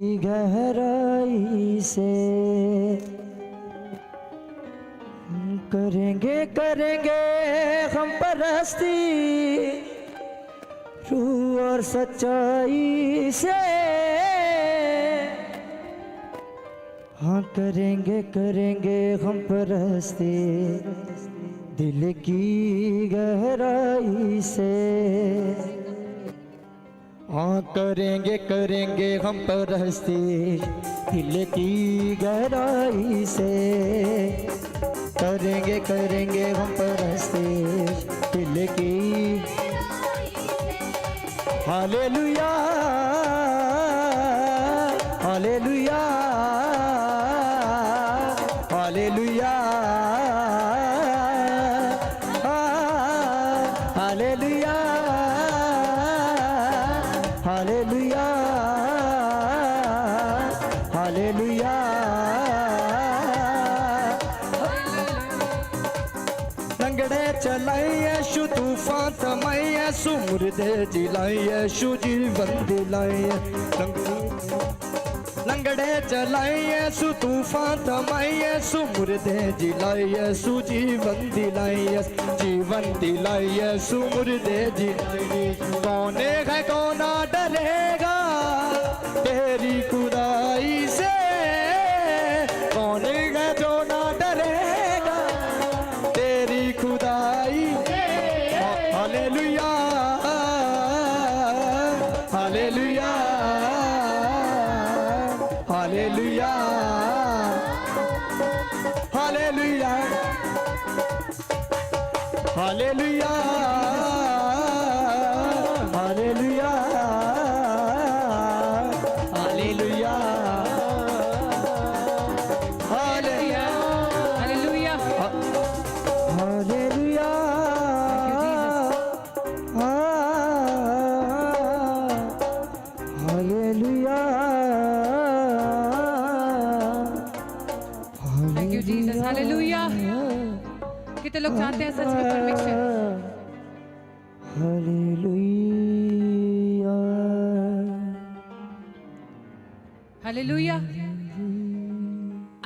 गहराई से करेंगे करेंगे हम परस्ती रूह और सच्चाई से। हाँ करेंगे करेंगे हम परस्ती दिल की गहराई से। हाँ करेंगे करेंगे हम परस्ती दिल की गहराई से। करेंगे करेंगे हम परस्ती दिल की। Hallelujah hallelujah hallelujah hallelujah hallelujah hallelujah. लंगड़े चलाइए शु तूफान थमाइए सु मुर्दे जिलाइए शु जीवन दिलाइए। लंगड़े चलाइए सु तूफान थमाइए सु मुर्दे जिलाइए सु जीवन दिलाइए। जीवन दिलाइए सु मुर्दे जिलाइए। कौन है कौन डरेगा तेरी खुदाई से। कौन है जो ना डरेगा तेरी खुदाई। Hallelujah hallelujah hallelujah hallelujah hallelujah hallelujah hallelujah hallelujah hallelujah hallelujah hallelujah. Thank you Jesus. Hallelujah. कितने लोग चाहते हैं सच में परमेश्वर। Hallelujah hallelujah.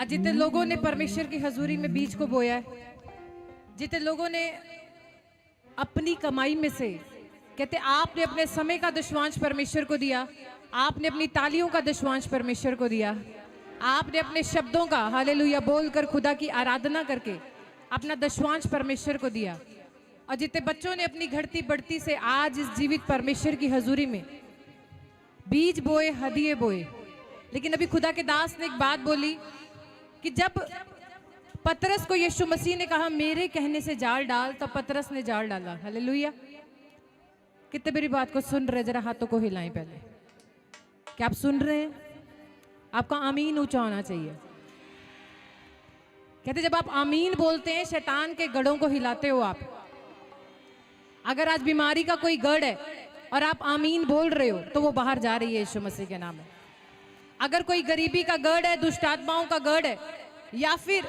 आज जितने लोगों ने परमेश्वर की हजूरी में बीज को बोया है, जितने लोगों ने अपनी कमाई में से कहते आपने अपने समय का दशवांश परमेश्वर को दिया, आपने अपनी तालियों का दशवांश परमेश्वर को दिया, आपने अपने शब्दों का हालेलुया बोलकर खुदा की आराधना करके अपना दशवांश परमेश्वर को दिया। और जितने बच्चों ने अपनी घटती बढ़ती से आज इस जीवित परमेश्वर की हजूरी में बीज बोए, हदिये बोए। लेकिन अभी खुदा के दास ने एक बात बोली कि जब पतरस को यीशु मसीह ने कहा मेरे कहने से जाल डाल, तब पतरस ने जाल डाला। हालेलुया। कितने मेरी बात को सुन रहे? जरा हाथों को हिलाएं पहले। क्या आप सुन रहे हैं? आपका आमीन ऊंचा होना चाहिए। कहते जब आप आमीन बोलते हैं शैतान के गढ़ों को हिलाते हो आप। अगर आज बीमारी का कोई गढ़ है और आप आमीन बोल रहे हो तो वो बाहर जा रही है यीशु मसीह के नाम में। अगर कोई गरीबी का गढ़ है, दुष्ट आत्माओं का गढ़ है, या फिर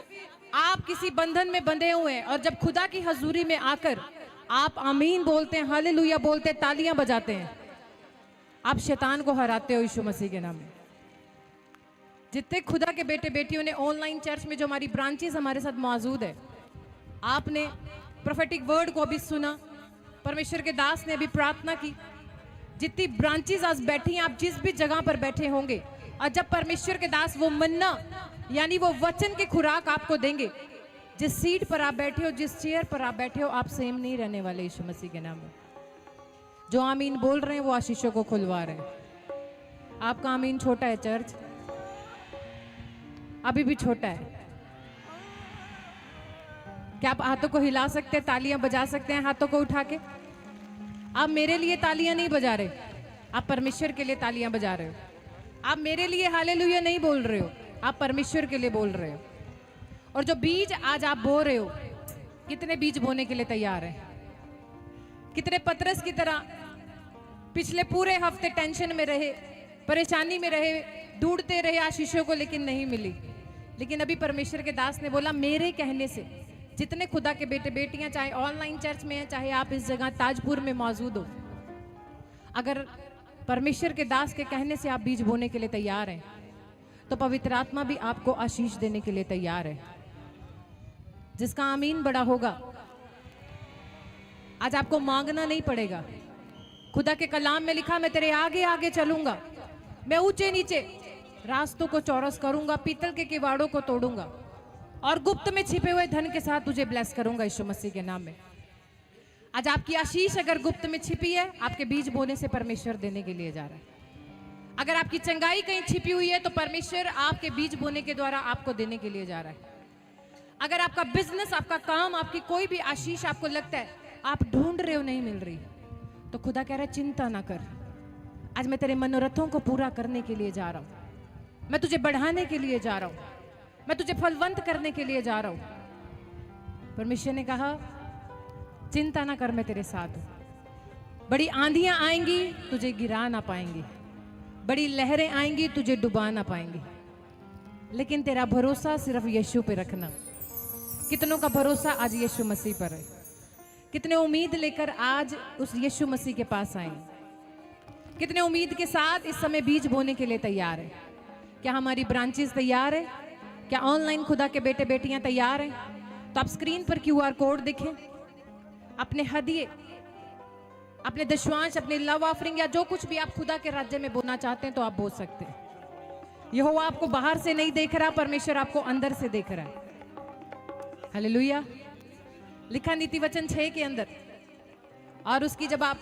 आप किसी बंधन में बंधे हुए हैं और जब खुदा की हजूरी में आकर आप आमीन बोलते हैं, हालेलुया बोलते हैं, तालियां बजाते हैं, आप शैतान को हराते हो यीशु मसीह के नाम में। जितने खुदा के बेटे बेटियों ने ऑनलाइन चर्च में जो हमारी ब्रांचेस हमारे साथ मौजूद है, आपने प्रोफेटिक वर्ड को अभी सुना, परमेश्वर के दास ने अभी प्रार्थना की। जितनी ब्रांचेस आज बैठी हैं, आप जिस भी जगह पर बैठे होंगे, और जब परमेश्वर के दास वो मन्ना यानी वो वचन की खुराक आपको देंगे, जिस सीट पर आप बैठे हो, जिस चेयर पर आप बैठे हो, आप सेम नहीं रहने वाले यीशु मसीह के नाम में। जो आमीन बोल रहे हैं वो आशीषों को खुलवा रहे हैं। आपका आमीन छोटा है चर्च, अभी भी छोटा है। क्या आप हाथों को हिला सकते हैं, तालियां बजा सकते हैं हाथों को उठा के? आप मेरे लिए तालियां नहीं बजा रहे, आप परमेश्वर के लिए तालियां बजा रहे हो। आप मेरे लिए हालेलुया नहीं बोल रहे हो, आप परमेश्वर के लिए बोल रहे हो। और जो बीज आज आप बो रहे हो, कितने बीज बोने के लिए तैयार हैं? कितने पतरस की तरह पिछले पूरे हफ्ते टेंशन में रहे, परेशानी में रहे, ढूंढते रहे आशीषों को, लेकिन नहीं मिली। लेकिन अभी परमेश्वर के दास ने बोला मेरे कहने से जितने खुदा के बेटे बेटियां, चाहे ऑनलाइन चर्च में हैं, चाहे आप इस जगह ताजपुर में मौजूद हो, अगर परमेश्वर के दास के कहने से आप बीज बोने के लिए तैयार हैं, तो पवित्र आत्मा भी आपको आशीष देने के लिए तैयार है। जिसका आमीन बड़ा होगा, आज आपको मांगना नहीं पड़ेगा। खुदा के कलाम में लिखा, मैं तेरे आगे आगे चलूंगा, मैं ऊंचे नीचे रास्तों को चौरस करूंगा, पीतल के किवाड़ों को तोड़ूंगा और गुप्त में छिपे हुए धन के साथ तुझे ब्लेस करूंगा यीशु मसीह के नाम में। आज आपकी आशीष अगर गुप्त में छिपी है, आपके बीज बोने से परमेश्वर देने के लिए जा रहा है। अगर आपकी चंगाई कहीं छिपी हुई है, तो परमेश्वर आपके बीज बोने के द्वारा आपको देने के लिए जा रहा है। अगर आपका बिजनेस, आपका काम, आपकी कोई भी आशीष आपको लगता है आप ढूंढ रहे हो नहीं मिल रही, तो खुदा कह रहा है चिंता ना कर, आज मैं तेरे मनोरथों को पूरा करने के लिए जा रहा हूं, मैं तुझे बढ़ाने के लिए जा रहा हूं, मैं तुझे फलवंत करने के लिए जा रहा हूं। परमेश्वर ने कहा चिंता ना कर, मैं तेरे साथ हूं। बड़ी आंधियां आएंगी, तुझे गिरा ना पाएंगी, बड़ी लहरें आएंगी, तुझे डुबा ना पाएंगी, लेकिन तेरा भरोसा सिर्फ यीशु पे रखना। कितनों का भरोसा आज यीशु मसीह पर है? कितने उम्मीद लेकर आज उस यीशु मसीह के पास आए? कितने उम्मीद के साथ इस समय बीज बोने के लिए तैयार है? क्या हमारी ब्रांचेस तैयार है? क्या ऑनलाइन खुदा के बेटे बेटियां तैयार हैं? तो आप स्क्रीन पर QR कोड देखें, अपने हदिये, अपने दशवांश, अपने लव ऑफरिंग या जो कुछ भी आप खुदा के राज्य में बोना चाहते हैं तो आप बोल सकते हैं। यहोवा आपको बाहर से नहीं देख रहा, परमेश्वर आपको अंदर से देख रहा है। हालेलुया। लिखा नीति वचन 6 के अंदर, और उसकी जब आप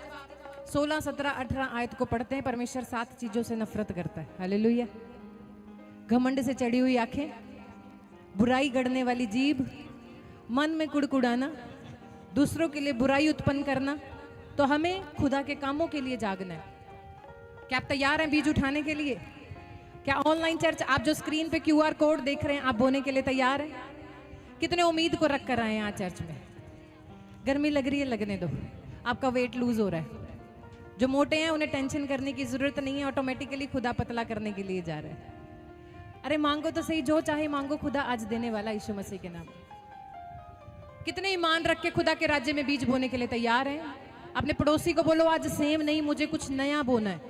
16, 17, 18 आयत को पढ़ते हैं, परमेश्वर 7 चीजों से नफरत करता है। हालेलुया। घमंड से चढ़ी हुई आंखें, बुराई गढ़ने वाली जीभ, मन में कुड़कुड़ाना, दूसरों के लिए बुराई उत्पन्न करना। तो हमें खुदा के कामों के लिए जागना है। क्या आप तैयार हैं बीज उठाने के लिए? क्या ऑनलाइन चर्च, आप जो स्क्रीन पे QR कोड देख रहे हैं, आप बोने के लिए तैयार हैं? कितने उम्मीद को रख कर आए हैं यहाँ चर्च में? गर्मी लग रही है, लगने दो, आपका वेट लूज हो रहा है। जो मोटे हैं उन्हें टेंशन करने की जरूरत नहीं है, ऑटोमेटिकली खुदा पतला करने के लिए जा रहा है। अरे मांगो तो सही, जो चाहे मांगो, खुदा आज देने वाला यीशु मसीह के नाम। कितने ईमान रख के खुदा के राज्य में बीज बोने के लिए तैयार हैं? अपने पड़ोसी को बोलो, आज सेम नहीं, मुझे कुछ नया बोना है।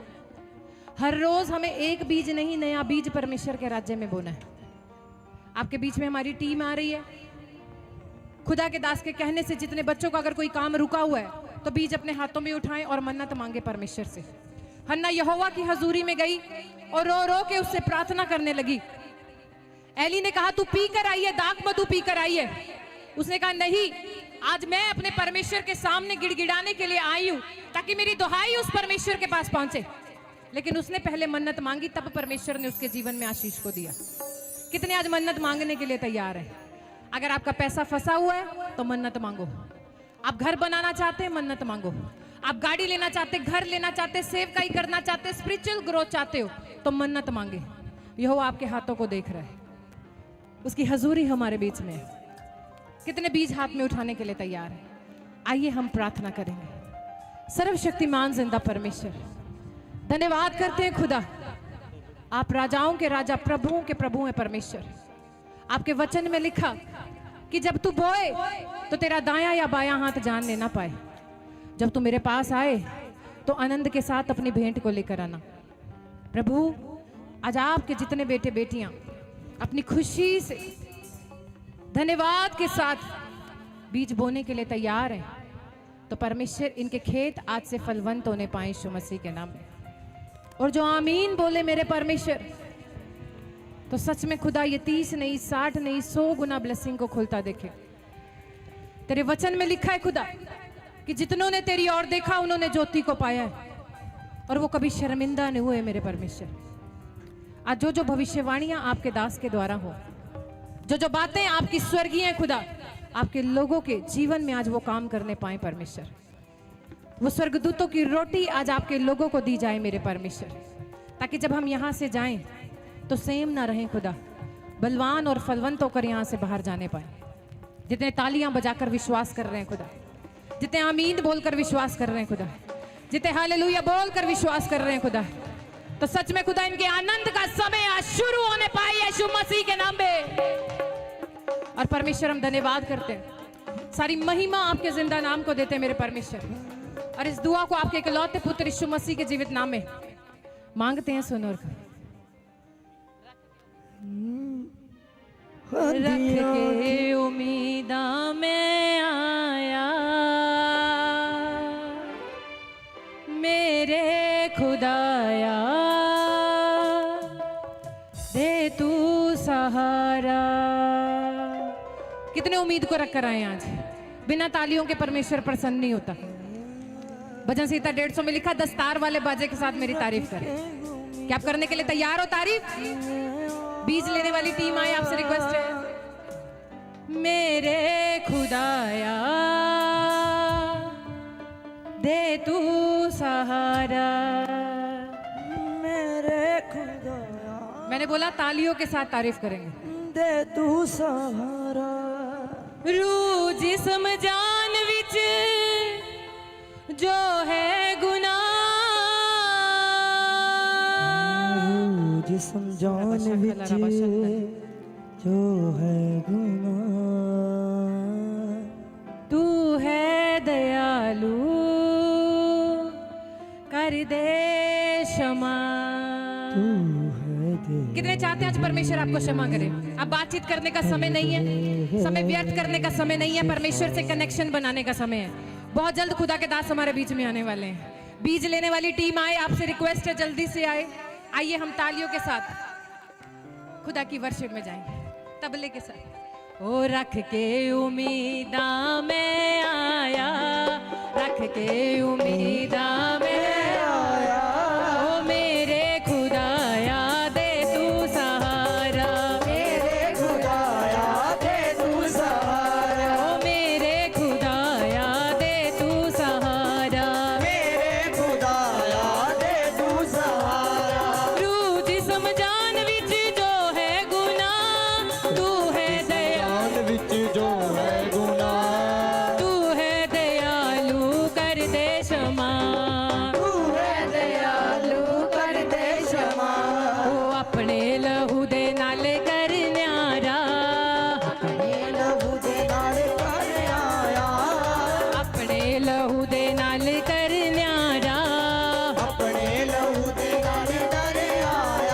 हर रोज हमें एक बीज नहीं, नया बीज परमेश्वर के राज्य में बोना है। आपके बीच में हमारी टीम आ रही है। खुदा के दास के कहने से जितने बच्चों का अगर कोई काम रुका हुआ है, तो बीज अपने हाथों में उठाएं और मन्नत मांगे परमेश्वर से। हन्ना यहोवा की हजूरी में गई और रो रो के उससे प्रार्थना करने लगी। एली ने कहा, तू पी कर आई है, दाख मधु पी कर आई है। उसने कहा, नहीं, आज मैं अपने परमेश्वर के सामने गिड़गिड़ाने के लिए आई हूं, ताकि मेरी दुहाई उस परमेश्वर के पास पहुंचे। लेकिन उसने पहले मन्नत मांगी, तब परमेश्वर ने उसके जीवन में आशीष को दिया। कितने आज मन्नत मांगने के लिए तैयार हैं? अगर आपका पैसा फंसा हुआ है तो मन्नत मांगो। आप घर बनाना चाहते हैं, मन्नत मांगो। आप गाड़ी लेना चाहते, घर लेना चाहते, सेवकाई करना चाहते, स्पिरिचुअल ग्रोथ चाहते हो, तो मन्नत मांगे। यहोवा आपके हाथों को देख रहा है, उसकी हजूरी हमारे बीच में है। कितने बीज हाथ में उठाने के लिए तैयार हैं? आइए हम प्रार्थना करेंगे। सर्वशक्तिमान जिंदा परमेश्वर, धन्यवाद करते हैं खुदा, आप राजाओं के राजा, प्रभुओं के प्रभु हैं परमेश्वर। आपके वचन में लिखा कि जब तू बोए तो तेरा दायां या बायां हाथ जान लेना पाए। जब तू मेरे पास आए तो आनंद के साथ अपनी भेंट को लेकर आना। प्रभु, आज आपके जितने बेटे बेटियां अपनी खुशी से, धन्यवाद के साथ बीज बोने के लिए तैयार हैं, तो परमेश्वर इनके खेत आज से फलवंत होने पाए यीशु मसीह के नाम में। और जो आमीन बोले मेरे परमेश्वर, तो सच में खुदा ये 30 नहीं, 60 नहीं, 100 गुना ब्लेसिंग को खुलता देखे। तेरे वचन में लिखा है खुदा कि जितनों ने तेरी ओर देखा उन्होंने ज्योति को पाया है, और वो कभी शर्मिंदा नहीं हुए मेरे परमेश्वर। आज जो जो भविष्यवाणियां आपके दास के द्वारा हो, जो जो बातें आपकी स्वर्गीय हैं खुदा, आपके लोगों के जीवन में आज वो काम करने पाए परमेश्वर। वो स्वर्गदूतों की रोटी आज आपके लोगों को दी जाए मेरे परमेश्वर, ताकि जब हम यहाँ से जाएं तो सेम ना रहें खुदा, बलवान और फलवंत होकर यहाँ से बाहर जाने पाए। जितने तालियां बजाकर विश्वास कर रहे हैं खुदा, जितने आमीन बोलकर विश्वास कर रहे हैं खुदा, जितने हालेलुया बोलकर विश्वास कर रहे हैं खुदा, तो सच में खुदा इनके आनंद का समय आज शुरू होने पाए यीशु मसीह के नाम में। और परमेश्वर हम धन्यवाद करते हैं, सारी महिमा आपके जिंदा नाम को देते हैं मेरे परमेश्वर। और इस दुआ को आपके इकलौते पुत्र यीशु मसीह के जीवित नाम में मांगते हैं सुनो। रख के उम्मीदा में आया मेरे खुदाया, दे तू सहारा। कितने उम्मीद को रख कर आए आज। बिना तालियों के परमेश्वर प्रसन्न नहीं होता। भजन संहिता 150 में लिखा, दस्तार वाले बाजे के साथ मेरी तारीफ करें। क्या आप करने के लिए तैयार हो तारीफ? बीज लेने वाली टीम आए, आपसे रिक्वेस्ट है। मेरे खुदाया दे तू सहारा, मेरे खुदाया। मैंने बोला तालियों के साथ तारीफ करेंगे। दे तू सहारा। रूह जिस्म जान विच जो है गुनाह, जिस्म जान विच जो है गुनाह, तू है दयालु कर दे क्षमा। कितने चाहते हैं आज परमेश्वर आपको क्षमा करे? अब बातचीत करने का समय नहीं है, समय व्यर्थ करने का समय नहीं है, परमेश्वर से कनेक्शन बनाने का समय है। बहुत जल्द खुदा के दास हमारे बीच में आने वाले हैं। बीज लेने वाली टीम आए, आपसे रिक्वेस्ट है जल्दी से आए। आइए हम तालियों के साथ खुदा की वर्शिप में जाएंगे, तबले के साथ। ओ रख के उम्मीदा में आया, रख के उम्मीदा में आया, ओ मेरे खुदाया दे तू सहारा, मेरे खुदाया दे तू सहारा, ओ मेरे खुदाया दे तू सहारा, मेरे खुदाया दे तू सहारा। रूह जिस्म जान विच जो है गुनाह, तू है दयालु विच जो है गुनाह, तू है दयालु कर दे क्षमा, तू है दयालु कर दे क्षमा। ओ अपने लहू दे नाल कर न्यारा, अपने लहू दे नाल कर आया, अपने लहू दे नाल कर न्यारा, अपने लहू दे नाल कर आया,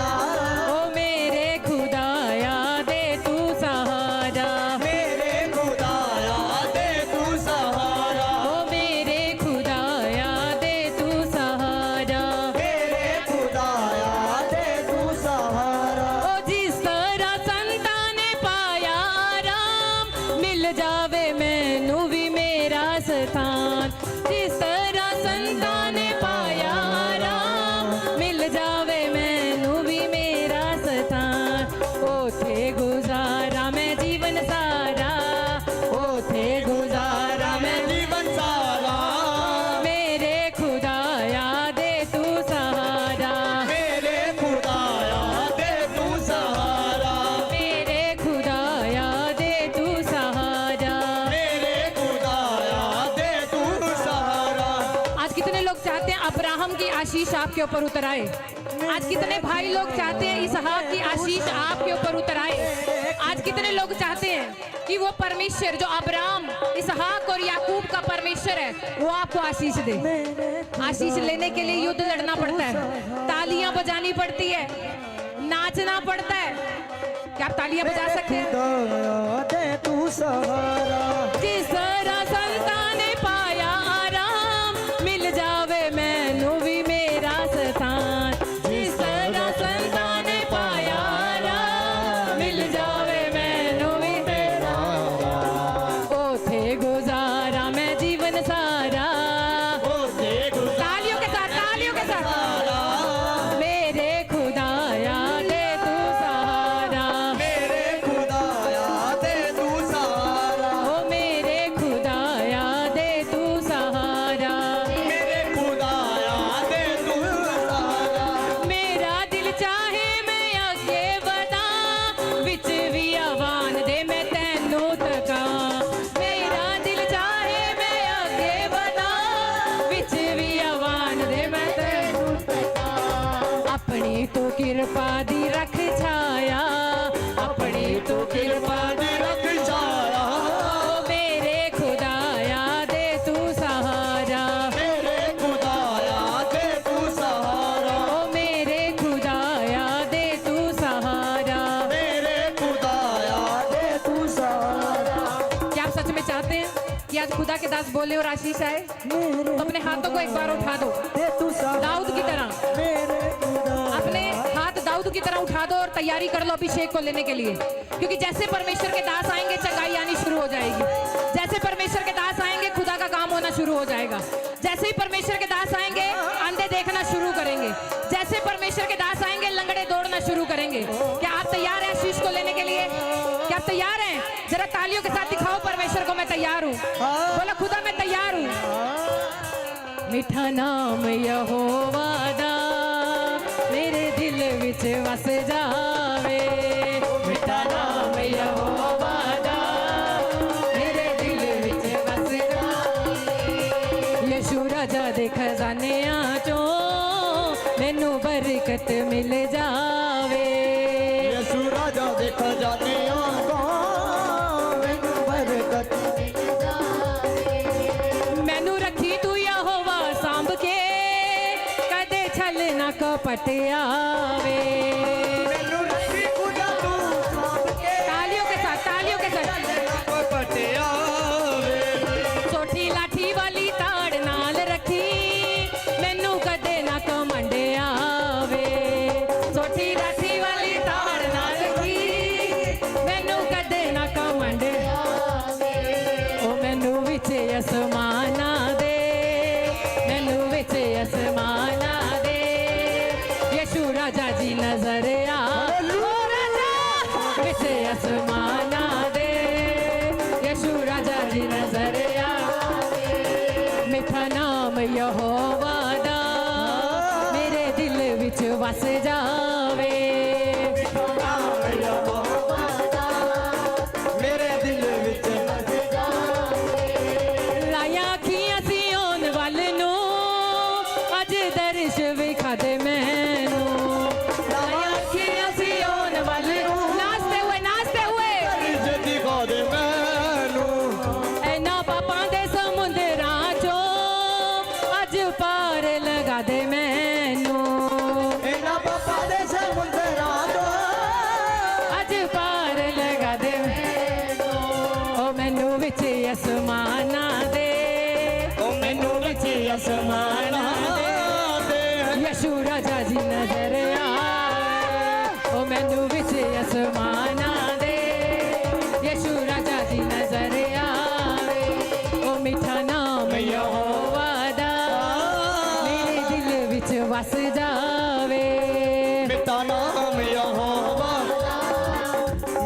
ओ मेरे खुदाया दे तू सहारा, मेरे खुदाया दे तू सहारा, ओ मेरे खुदाया दे तू सहारा, मेरे खुदाया दे तू सहारा। ओ जिस तरह संतां ने पाया आराम, मिल जावे मैनू भी मेरा स्थान, जिस तरह संतां ने पाया आराम, मिल जावे मैनू भी मेरा स्थान, ओथे गुजारा मैं जीवन सारा, ओथे गुजारा मैं जीवन सारा, मेरे खुदाया दे तू सहारा, मेरे खुदाया दे तू सहारा, मेरे खुदाया दे तू सहारा। मेरे खुदाया दे तू सहारा। आज कितने लोग चाहते हैं अब्राहम की आशीष आपके ऊपर उतर आए? आज कितने भाई लोग चाहते हैं इसहाक की आशीष आपके ऊपर उतर आए? आज कितने लोग चाहते हैं कि वो परमेश्वर जो अब्राहम, इसहाक और याकूब का परमेश्वर है, वो आपको आशीष दे? आशीष लेने के लिए युद्ध लड़ना पड़ता है, तालियां बजानी पड़ती है, नाचना पड़ता है। क्या आप तालियां बजा सकते हैं? खुदाया दे तू सहारा, जिस तरह संतां ने पाया आराम, मिल जावे मैनू भी मेरा स्थान, जिस तरह संतां ने पाया आराम, मिल जावे मैनू भी तेरा, ओथे गुजारा मैं जीवन सारा, तालियों के साथ, तालियों के साथ। मेरे खुदाया दे तू सहारा, मेरे खुदाया दे तू सहारा, खुदा के दास बोले और आशीष आए तो अपने हाथों को एक बार उठा दो, दाऊद की तरह अपने हाथ दाऊद की तरह उठा दो और तैयारी कर लो अभिषेक को लेने के लिए, क्योंकि जैसे परमेश्वर के दास आएंगे चंगाई आनी शुरू हो जाएगी। जैसे परमेश्वर के दास आएंगे खुदा का काम होना शुरू हो जाएगा। जैसे ही परमेश्वर के दास आएंगे अंधे देखना शुरू करेंगे। जैसे परमेश्वर के दास आएंगे लंगड़े दौड़ना शुरू करेंगे। क्या आप तैयार हैं आशीष को लेने के लिए? क्या आप तैयार हैं? जरा तालियों के साथ दिखाओ परमेश्वर को, मैं तैयार हूँ। बोला खुदा मैं तैयार हूँ। मीठा नाम यहोवा दा मेरे दिल विच वस जावे, मीठा नाम यहोवा दा मेरे दिल विच वस जावे। यीशु राजा दे खजानियां चों मैनू बरकत मिल जावे, यीशु राजा दे खजानियां चों मैनू बरकत मिल जावे। मैनू रखी तू यहोवा सांभ के कदे छल ना कपट आवे। मैनू रखी खुदा तू सांभ के तालियों के साथ, तालियों के साथ। कपट आवे। सोठी लाठी वाली ताड़ नाल रखी मैनू कदे ना कमंड आवे। सोठी लाठी वाली ताड़ नाल रखी मैनू कदे ना कमंड आवे। ओ मैनू विच असमाना दे, मैनू विच असमाना दे, यीशु राजा जी नजर आ। ओ राजा विच असमाना दे, यीशु राजा जी नजर आ। मीठा नाम यहोवा दा मेरे दिल विच वस जावे, मेरे दिल विच वस जावे। लाया अखियां सियोन वल नू अज दर्श विखा दे मैनू। लाया अखियां सियोन वल नू, नाचते हुए दर्श दिखा दे मैनू। ऐना पापां दे समुंदरां चों अज पार लगा दे मैनू। इन्हां पापां दे समुंदरां चों अज पार लगा दे मैनू। ओ मैनू विच असमाना दे, ओ मैनू विच असमाना दे। यीशु राजा जी नजर आवे। ओ मैनू विच असमाना दे, यीशु राजा जी नजर आवे। ओ मीठा नाम यहोवा दा मेरे दिल विच वस जावे। मीठा नाम यहोवा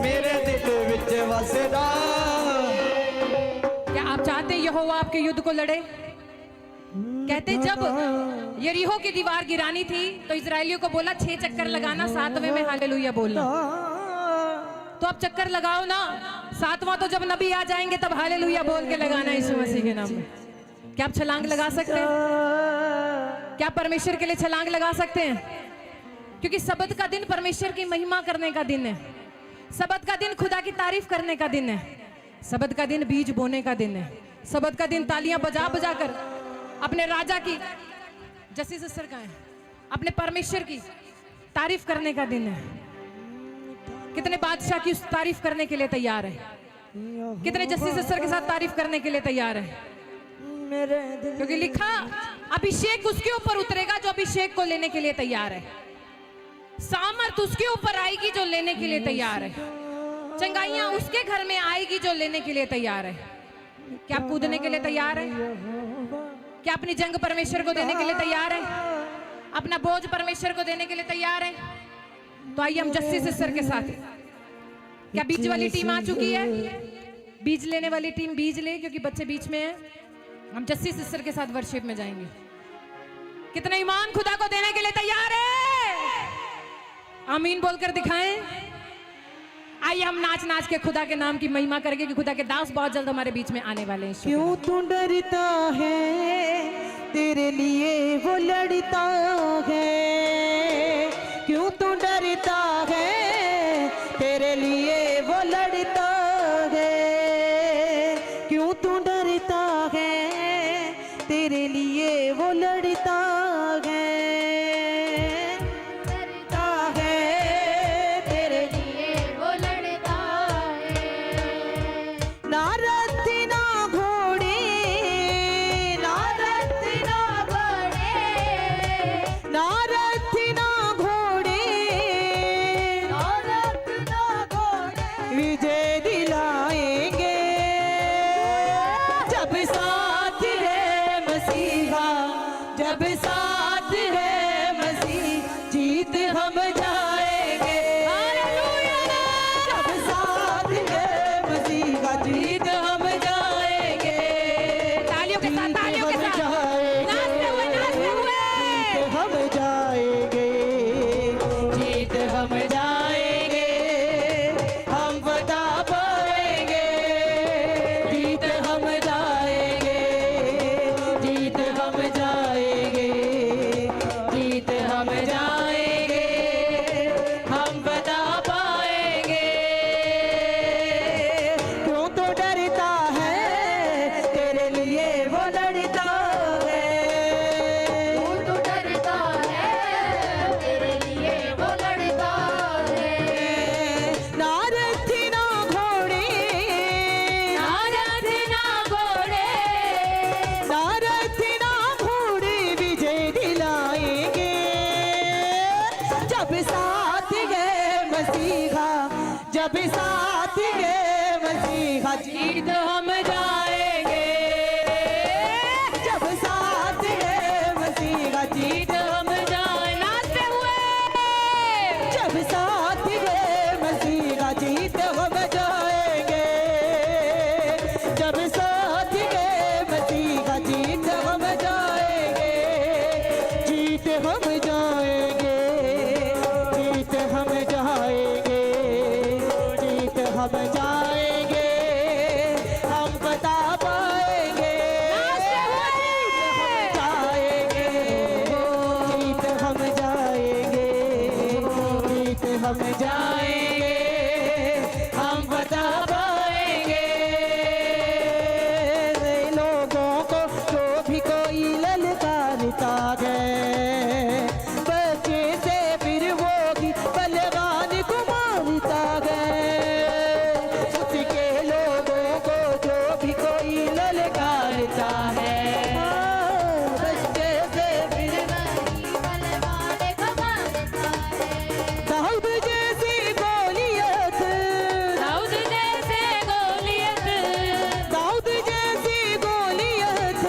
मेरे दिल विच वसदा। क्या आप चाहते हैं यहोवा आपके युद्ध को लड़े? कहते जब यरीहो की दीवार गिरानी थी तो इजरायलियों को बोला 6 चक्कर लगाना, 7वें में हालेलुया बोलना। तो अब चक्कर लगाओ ना, 7वां तो जब नबी आ जाएंगे तब हालेलुया बोल के लगाना यीशु मसीह के नाम में। क्या आप छलांग लगा सकते हैं? क्या परमेश्वर के लिए छलांग लगा सकते हैं? क्योंकि सबत का दिन परमेश्वर की महिमा करने का दिन है। सबत का दिन खुदा की तारीफ करने का दिन है। सबत का दिन बीज बोने का दिन है। सबत का दिन तालियां बजा बजा कर अपने राजा की, जस्सी सिस्टर का है, अपने परमेश्वर की तारीफ करने का दिन है। कितने बादशाह की उस तारीफ करने के लिए तैयार है? कितने जस्सी सिस्टर के साथ तारीफ करने के लिए तैयार है? क्योंकि लिखा अभिषेक उसके ऊपर उतरेगा जो अभिषेक को लेने के लिए तैयार है। सामर्थ उसके ऊपर आएगी जो लेने के लिए तैयार है। चंगाइयां उसके घर में आएगी जो लेने के लिए तैयार है। क्या आप कूदने के लिए तैयार है? क्या अपनी जंग परमेश्वर को देने के लिए तैयार है? अपना बोझ परमेश्वर को देने के लिए तैयार है? तो आइए हम जस्सी सिस्टर के साथ, क्या बीज वाली टीम आ चुकी है? बीज लेने वाली टीम बीज ले, क्योंकि बच्चे बीच में हैं। हम जस्सी सिस्टर के साथ वर्शिप में जाएंगे। कितने ईमान खुदा को देने के लिए तैयार है? आमीन बोलकर दिखाएं। आइए हम नाच नाच के खुदा के नाम की महिमा करेंगे कि खुदा के दास बहुत जल्द हमारे बीच में आने वाले हैं। क्यों तू डरता है, तेरे लिए वो लड़ता है। क्यों तू डरता है, तेरे लिए वो लड़ता है। क्यों तू डरता है, तेरे लिए वो लड़ता है। ना रथ ना घोड़े मसीहा जब साथ है मसीहा जीत हम जाएंगे, जब साथ है मसीहा जीत हम जाए, नाचते हुए जब साथ है मसीहा जीत हम जाएंगे, जब साथ है मसीहा जीत हम जाएंगे, जीत हम जाएंगे, जीत हम जाएंगे, जीत हम जाएंगे, हम बता पाएंगे, जीत हम जाएंगे, जीत हम जाएंगे, हम बता पाएंगे। लोगों को जो भी कोई ललकारता है, बच्चे से फिर वो भी बलवान को मारता है, उसके लोगों को जो भी कोई ललकारता है, बच्चे से फिर दाऊद जैसी गोलियत, दाऊद जैसे गोलियत, दाऊद जैसी गोलियत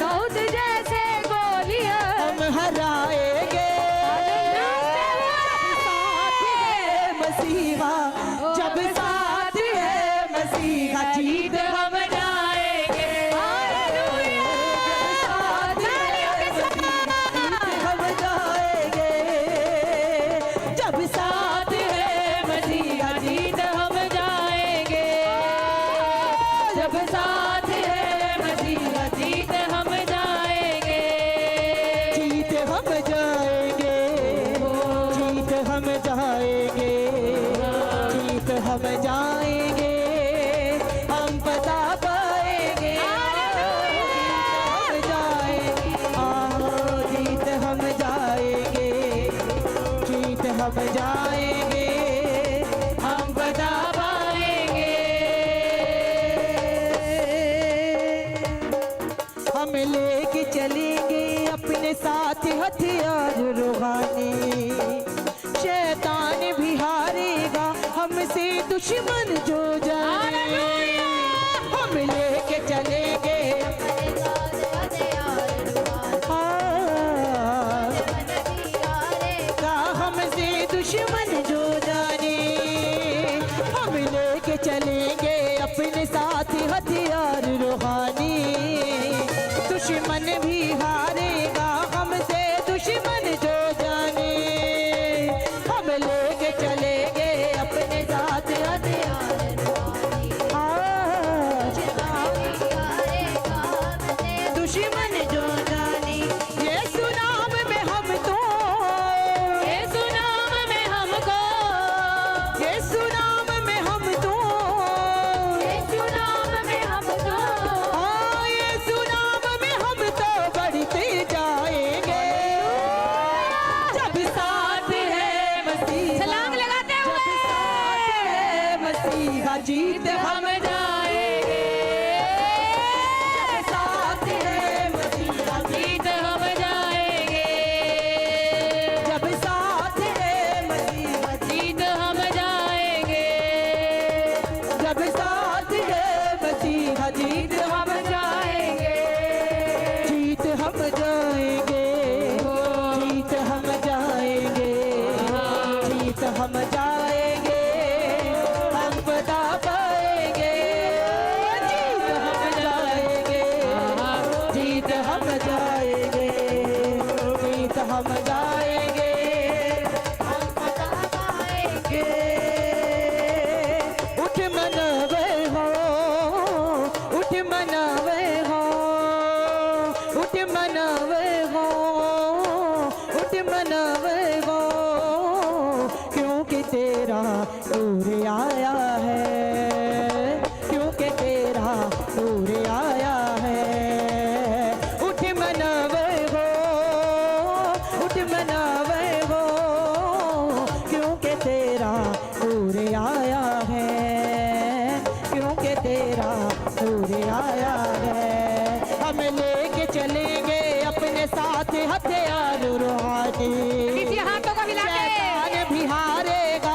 दाऊद जैसे गोलियत, हम हराएंगे, साथ है मसीहा जब साथ है मसीहा जीत हम जाएंगे, साथ है मसीहा हम जाएंगे, जब साथ है मसीहा जीत हम जाएंगे, जब साथ है मसीहा जीत हम जाएंगे, जीत हम जाएंगे, जीत हम जाएंगे, जीत हम जाएंगे, हम बता पाएंगे, जीत हम जाएंगे, जीत हम जाएंगे, हम बता पाएंगे, हम लेके चलेंगे अपने साथ हथियार रूहानी, शैतान भी हारेगा हमसे दुश्मन जो जाए, हम लेके चलेंगे हमसे दुश्मन जो जाने, हम लेके चलेंगे अपने साथ हथियार रूहानी, दुश्मन भी हारेगा हमसे दुश्मन जो जाने, हम लेके चलेंगे अपने साथ हथियार रूहानी, दुश्मन जो जाने, यीशु नाम में हम तो, यीशु नाम में हमको, यीशु नाम में हम तो, यीशु नाम में हमको, यीशु नाम में हम तो बढ़ते जाएंगे, जब साथ है मसीहा, छलांग लगाते हुए, जब साथ है मसीहा जीत हम जाएंगे, जब साथ है मसीहा जीत हम जाएंगे, जब साथ है मसीहा जीत हम जाएंगे, जब साथ है मसीहा जीत हम जाएंगे, जीत हम जाएंगे, जीत हम जाएंगे, जीत हम जाएंगे, हम बता पाएंगे, जीत हम जाएंगे, जीत हम जाएंगे, जीत हम जाएंगे, हम बता पाएंगे, उठ मनवे हो, उठ मनवे हो, उठ मनवे हो, उठ मनवे हो, क्योंकि तेरा नूर आया है, क्योंकि तेरा नूर आया है, उठ मनवे हो, उठ मनवे हो, क्योंकि तेरा नूर आया है, क्योंकि तेरा नूर आया है, हम लेके चलेंगे अपने साथ हथियार रूहानी, किसी हाथों को हिला के, शैतान भी हारेगा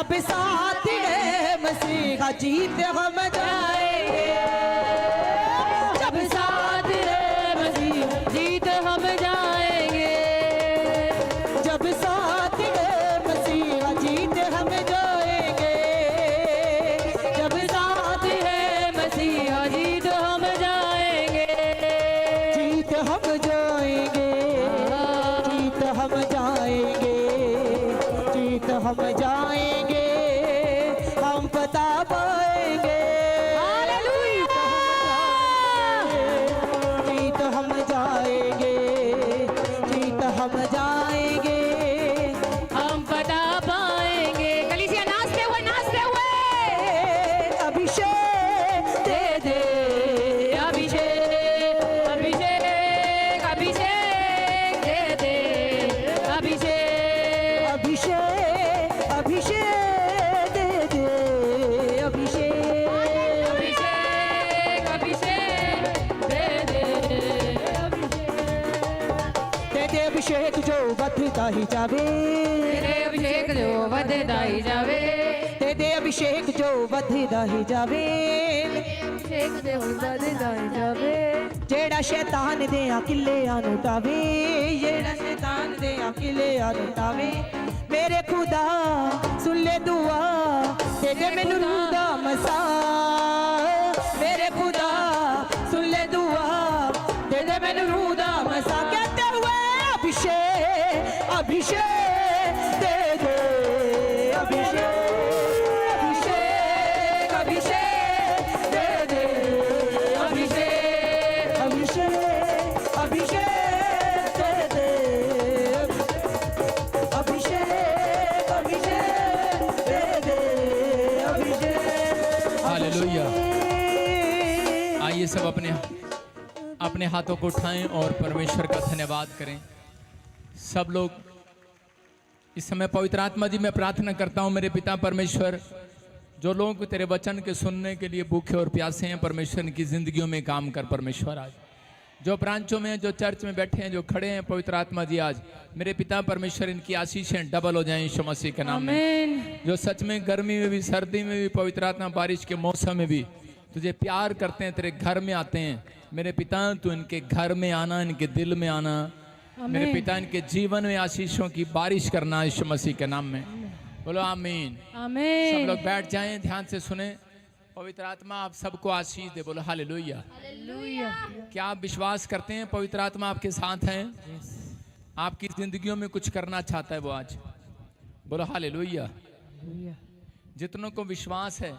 जब साथ है मसीहा जीत हम जाएंगे, जब साथ है मसीहा जीत हम जाएंगे, जब साथ है मसीहा जीत हम जाएंगे, जब साथ है मसीहा जीत हम जाएंगे, जीत हम जाएंगे, जीत हम जाएंगे, जीत हम जाएंगे, हम बता पाएंगे। जीत हम जाएंगे, जीत हम जाएंगे, हम बता पाएंगे। कलीसिया नाचते हुए अभिषेक दे दे, अभिषेक अभिषेक अभिषेक दे दे, अभिषेक अभिषेक अभिषेक दे दे, अभिषेक अभिषेक अभिषेक दे दे, दे दे अभिषेक जो बदता ही जावे, तेरे अभिषेक जो बदता ही जावे, दे दे अभिषेक जो बदता ही जावे, अभिषेक जो बदता ही जावे, जेड़ा शैतान दे किले अनुटावे, जेड़ा शैतान दे किले अनुटावे, मेरे खुदा सुन ले दुआ, दे दे मैनू रूह दा मसा, मेरे खुदा सुन ले दुआ, दे दे मैनू रूह दा मसा, कहते हुए अभिषेक अभिषेक दे दे, अभिषेक अभिषेक दे दे, अभिषेक अभिषेक अभिषेक दे दे, अभिषेक अभिषेक दे दे, अभिषेक। हालेलुया। आइए सब अपने हाथों को उठाएं और परमेश्वर का धन्यवाद करें। सब लोग इस समय पवित्र आत्मा जी मैं प्रार्थना करता हूं मेरे पिता परमेश्वर, जो लोग तेरे वचन के सुनने के लिए भूखे और प्यासे हैं परमेश्वर, की जिंदगियों में काम कर परमेश्वर। आज जो ब्रांचों में, जो चर्च में बैठे हैं, जो खड़े हैं पवित्र आत्मा जी, आज मेरे पिता परमेश्वर इनकी आशीषें डबल हो जाएं यीशु मसीह के नाम में। जो सच में गर्मी में भी, सर्दी में भी, पवित्र आत्मा बारिश के मौसम में भी तुझे प्यार करते हैं, तेरे घर में आते हैं मेरे पिता, तू इनके घर में आना, इनके दिल में आना मेरे पिता, इनके जीवन में आशीषों की बारिश करना यीशु मसीह के नाम में। बोलो आमीन। आमीन। सब लोग बैठ जाएं, ध्यान से सुने। पवित्र आत्मा आप सबको आशीष दे। बोलो हालेलुया। क्या आप विश्वास करते हैं पवित्र आत्मा आपके साथ है? आपकी जिंदगियों में कुछ करना चाहता है वो आज। बोलो हालेलुया। जितनों को विश्वास है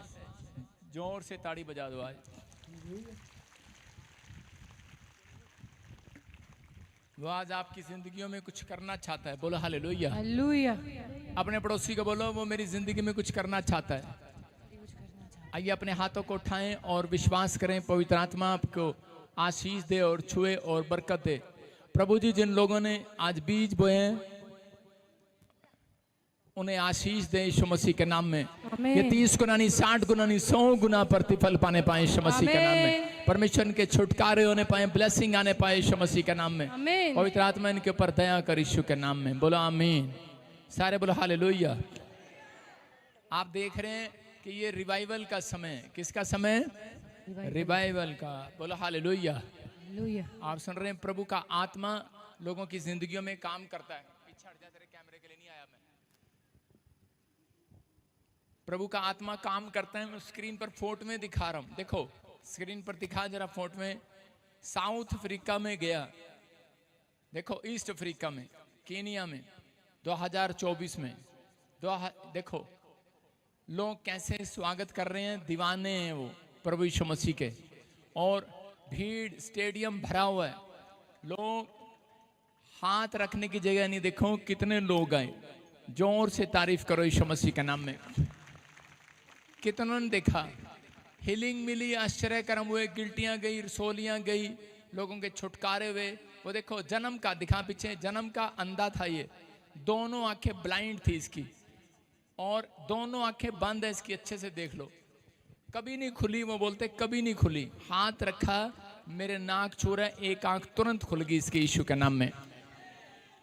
जोर से ताड़ी बजा दो आज। वो आज आपकी जिंदगियों में कुछ करना चाहता है। बोलो हालेलुया। हालेलुया। अपने पड़ोसी को बोलो वो मेरी जिंदगी में कुछ करना चाहता है। आइए अपने हाथों को उठाएं और विश्वास करें पवित्र आत्मा आपको आशीष दे और छुए और बरकत दे। प्रभु जी जिन लोगों ने आज बीज बोए हैं उन्हें आशीष दे यीशु मसीह के नाम में। ये 30 गुना नहीं, 60 गुना नहीं, 100 गुना प्रतिफल पाने पाए यीशु मसीह के नाम में। परमेश्वर के छुटकारे होने पाए, ब्लेसिंग आने पाए यीशु मसीह के नाम में। पवित्र आत्मा इनके ऊपर दया कर यीशु के नाम में। बोलो आमीन। सारे बोलो हालेलुया। आप देख रहे हैं कि ये रिवाइवल का समय, किसका समय? रिवाइवल का। बोलो हालेलुया। आप सुन रहे हैं प्रभु का आत्मा लोगों की जिंदगियों में काम करता है। पीछे हट जा, तेरे कैमरे के लिए नहीं आया मैं। प्रभु का आत्मा काम करता है। मैं स्क्रीन पर फोटो में दिखा रहा हूं, देखो स्क्रीन पर दिखा जरा फोटो में। साउथ अफ्रीका में गया, देखो ईस्ट अफ्रीका में, केनिया में 2024 में। देखो लोग कैसे स्वागत कर रहे हैं, दीवाने हैं वो प्रभु यीशु मसीह के। और भीड़, स्टेडियम भरा हुआ है। लोग हाथ रखने की जगह नहीं, देखो कितने लोग आए। जोर से तारीफ करो यीशु मसीह के नाम में। कितनों ने देखा, हीलिंग मिली, आश्चर्य कर्म हुए, गिल्टियां गई, रसोलियां गई, लोगों के छुटकारे हुए। वो देखो जन्म का दिखा, पीछे जन्म का अंधा था ये, दोनों आंखें ब्लाइंड थी इसकी और दोनों आंखें बंद है इसकी, अच्छे से देख लो, कभी नहीं खुली। वो बोलते कभी नहीं खुली। हाथ रखा, मेरे नाक छू रहा है, एक आंख तुरंत खुल गई इसके यीशु के नाम में।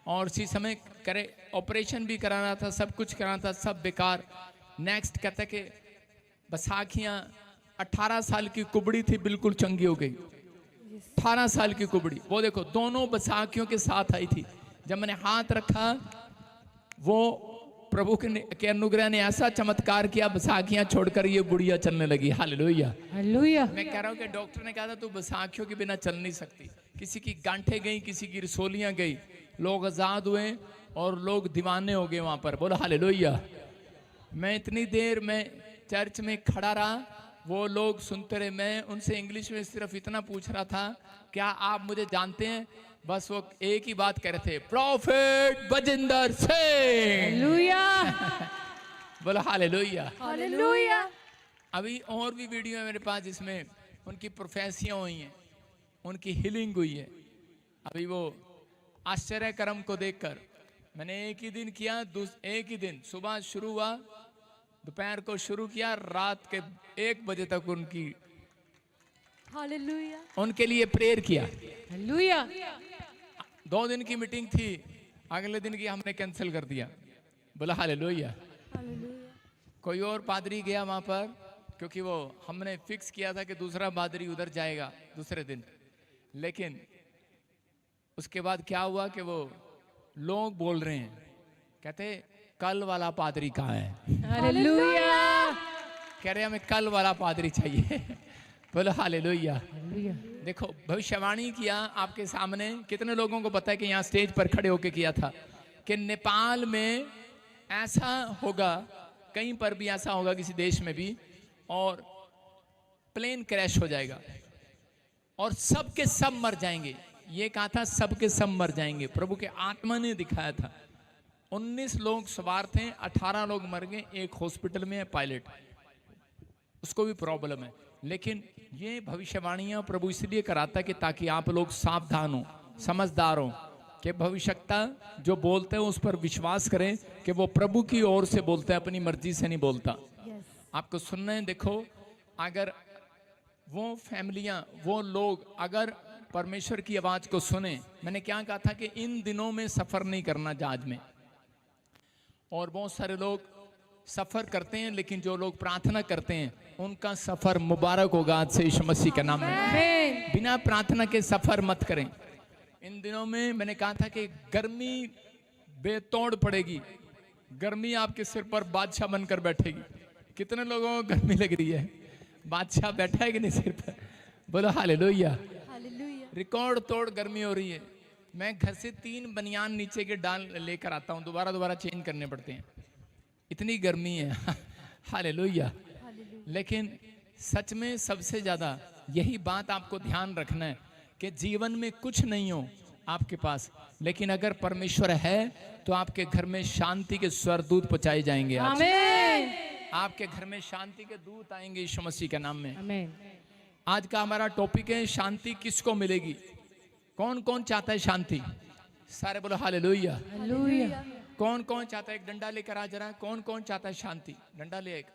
और इसी समय करे ऑपरेशन भी कराना था, सब कुछ कराना था, सब बेकार। नेक्स्ट कहता है कि बसाखियां 18 साल की कुबड़ी थी, बिल्कुल चंगी हो गई। 18 साल की कुबड़ी, वो देखो दोनों बसाखियों के साथ आई थी। जब मैंने हाथ रखा, वो प्रभु के अनुग्रह ने ऐसा चमत्कार किया, बसाखियां छोड़कर ये बुढ़िया चलने लगी। Hallelujah hallelujah. मैं कह रहा हूँ कि डॉक्टर ने कहा था तू बसाखियों के बिना चल नहीं सकती। किसी की गांठें गई, किसी की रसोलियां गई, लोग आजाद हुए और लोग दीवाने हो गए वहां पर। बोलो हालेलुया। मैं इतनी देर में चर्च में खड़ा रहा, वो लोग सुनते रहे। मैं उनसे इंग्लिश में सिर्फ इतना पूछ रहा था, क्या आप मुझे जानते हैं? बस वो एक ही बात कह रहे थे, प्रॉफिट बजिंदर सिंह। हालेलुया। बोलो हालेलुया। हालेलुया। अभी और भी वीडियो है मेरे पास जिसमें उनकी प्रोफेसियां हुई हैं, उनकी हीलिंग हुई है। अभी वो आश्चर्य कर्म को देखकर मैंने एक ही दिन किया, एक ही दिन सुबह शुरू हुआ, दोपहर को शुरू किया, रात के 1 बजे तक हालेलुया। उनके लिए प्रेयर किया। हालेलुया। 2 दिन की मीटिंग थी, अगले दिन की हमने कैंसिल कर दिया। बोला हालेलुया। हालेलुया। कोई और पादरी गया वहां पर, क्योंकि वो हमने फिक्स किया था कि दूसरा पादरी उधर जाएगा दूसरे दिन। लेकिन उसके बाद क्या हुआ कि वो लोग बोल रहे हैं, कहते कल वाला पादरी कहाँ है? हालेलुया। कह रहे हमें कल वाला पादरी चाहिए। बोलो हालेलुया। हालेलुया। देखो भविष्यवाणी किया आपके सामने। कितने लोगों को पता है कि यहाँ स्टेज पर खड़े होकर किया था कि नेपाल में ऐसा होगा, कहीं पर भी ऐसा होगा, किसी देश में भी, और प्लेन क्रैश हो जाएगा और सब के सब मर जाएंगे। ये कहा था सब के सब मर जाएंगे, प्रभु के आत्मा ने दिखाया था। 19 लोग सवार थे, 18 लोग मर गए। एक हॉस्पिटल में है पायलट, उसको भी प्रॉब्लम है। लेकिन ये भविष्यवाणियां प्रभु इसलिए कराता है कि ताकि आप लोग सावधान हो, समझदार हो, कि भविष्यवक्ता जो बोलते हैं उस पर विश्वास करें कि वो प्रभु की ओर से बोलता है, अपनी मर्जी से नहीं बोलता। आपको सुनना है। देखो अगर वो फैमिलियां, वो लोग अगर परमेश्वर की आवाज को सुने, मैंने क्या कहा था कि इन दिनों में सफर नहीं करना जहाज में। और बहुत सारे लोग सफर करते हैं, लेकिन जो लोग प्रार्थना करते हैं उनका सफर मुबारक होगा आज से यीशु मसीह के नाम में। आमीन। बिना प्रार्थना के सफर मत करें। इन दिनों में मैंने कहा था कि गर्मी बेतोड़ पड़ेगी, गर्मी आपके सिर पर बादशाह बनकर बैठेगी। कितने लोगों को गर्मी लग रही है? बादशाह बैठा है कि नहीं सिर पर? बोलो हालेलुया। हालेलुया। रिकॉर्ड तोड़ गर्मी हो रही है। मैं घर से 3 बनियान नीचे के डाल लेकर आता हूँ, दोबारा चेंज करने पड़ते हैं, इतनी गर्मी है। हालेलुया। लेकिन सच में सबसे ज्यादा यही बात आपको ध्यान रखना है कि जीवन में कुछ नहीं हो आपके पास, लेकिन अगर परमेश्वर है तो आपके घर में शांति के स्वरदूत पहुंचाए जाएंगे। आज आमीन। आपके घर में शांति के दूत आएंगे यीशु मसीह के नाम में। आमीन। आज का हमारा टॉपिक है शांति किसको मिलेगी। कौन कौन चाहता है शांति? सारे बोलो हालेलुया। हालेलुया। कौन कौन चाहता है? एक डंडा लेकर आ जरा। कौन कौन चाहता है शांति? डंडा ले एक।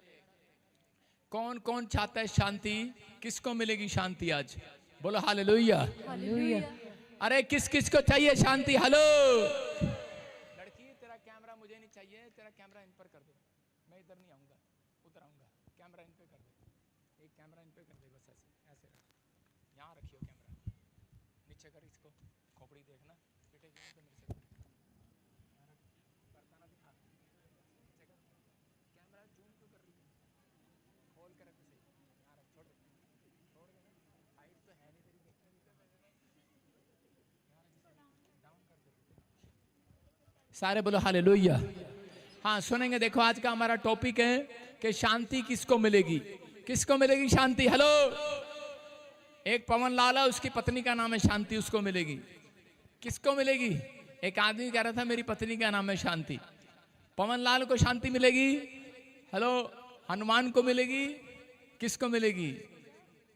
कौन कौन चाहता है शांति? किसको मिलेगी शांति आज? बोलो हालेलुया। हालेलुया। अरे किस किस को चाहिए शांति? हेलो लड़की, तेरा कैमरा मुझे नहीं चाहिए, तेरा कैमरा इन पर कर दे। मैं इधर नहीं आऊंगा, उधर आऊंगा। कैमरा इन पे कर दे, एक कैमरा इन पे कर दे, बस ऐसे ऐसे रख। यहाँ रखियो कैमरा, नीचे कर इसको, खोपड़ी देखना पिटेगी तो मेरे से। करता ना दिखा, नीचे कर। कैमरा जूम क्यों कर रही है? खोल कर रख सही, यहाँ रख, छोड़ दे, छोड़ दे ना, हाइट तो है नहीं तेरी, देखने भी डाउन कर दे। सारे बोलो हालेलुया। हाँ सुनेंगे। देखो आज का हमारा टॉपिक है कि शांति किसको मिलेगी। किसको मिलेगी शांति? हेलो। एक पवन लाल है, उसकी पत्नी का नाम है शांति, उसको मिलेगी। किसको मिलेगी? एक आदमी कह रहा था मेरी पत्नी का नाम है शांति। पवन लाल को शांति मिलेगी। हेलो। हनुमान को मिलेगी। किसको मिलेगी?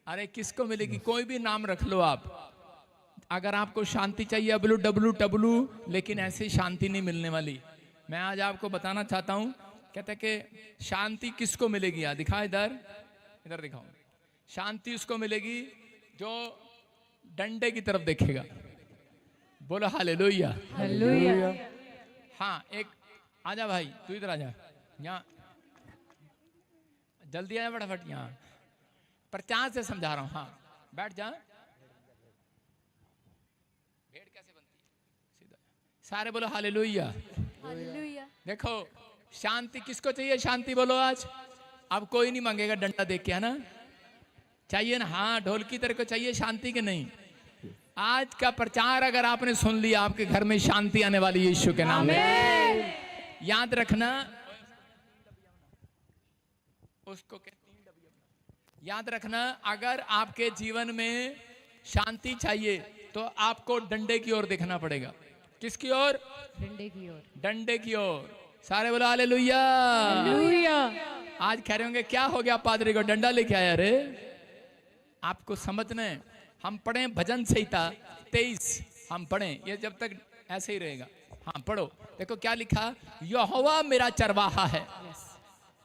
अरे किसको मिलेगी? कोई भी नाम रख लो आप। अगर आपको शांति चाहिए WWW, लेकिन ऐसी शांति नहीं मिलने वाली। मैं आज आपको बताना चाहता हूं, कहते कि शांति किसको मिलेगी? दिखा इधर, इधर दिखाओ। शांति उसको मिलेगी जो डंडे की तरफ देखेगा। बोलो हालेलुया। हालेलुया। हाँ एक आजा भाई, तू इधर आजा। यहाँ जल्दी आया फटाफट यहाँ, प्रचार से समझा रहा हूँ। हाँ बैठ जा। भेड़ कैसे बनती है? सीधा सारे बोलो हालेलुया। हालेलुया। देखो शांति किसको चाहिए? शांति बोलो आज। अब कोई नहीं मांगेगा डंडा देख के, है ना? चाहिए ना? हाँ ढोल की तरह को चाहिए शांति के नहीं। आज का प्रचार अगर आपने सुन लिया, आपके घर में शांति आने वाली है यीशु के नाम में। याद रखना उसको याद रखना, अगर आपके जीवन में शांति चाहिए तो आपको डंडे की ओर देखना पड़ेगा। किसकी ओर? डंडे की ओर। डंडे की ओर। सारे बोलो हालेलुया। हालेलुया। आज कह रहे होंगे क्या हो गया पादरी को डंडा लेके आया रे? आपको समझना है, हम पढ़े भजन संहिता 23, हम पढ़े, ये जब तक ऐसे ही रहेगा। हाँ पढ़ो, देखो क्या लिखा, यहोवा मेरा चरवाहा है,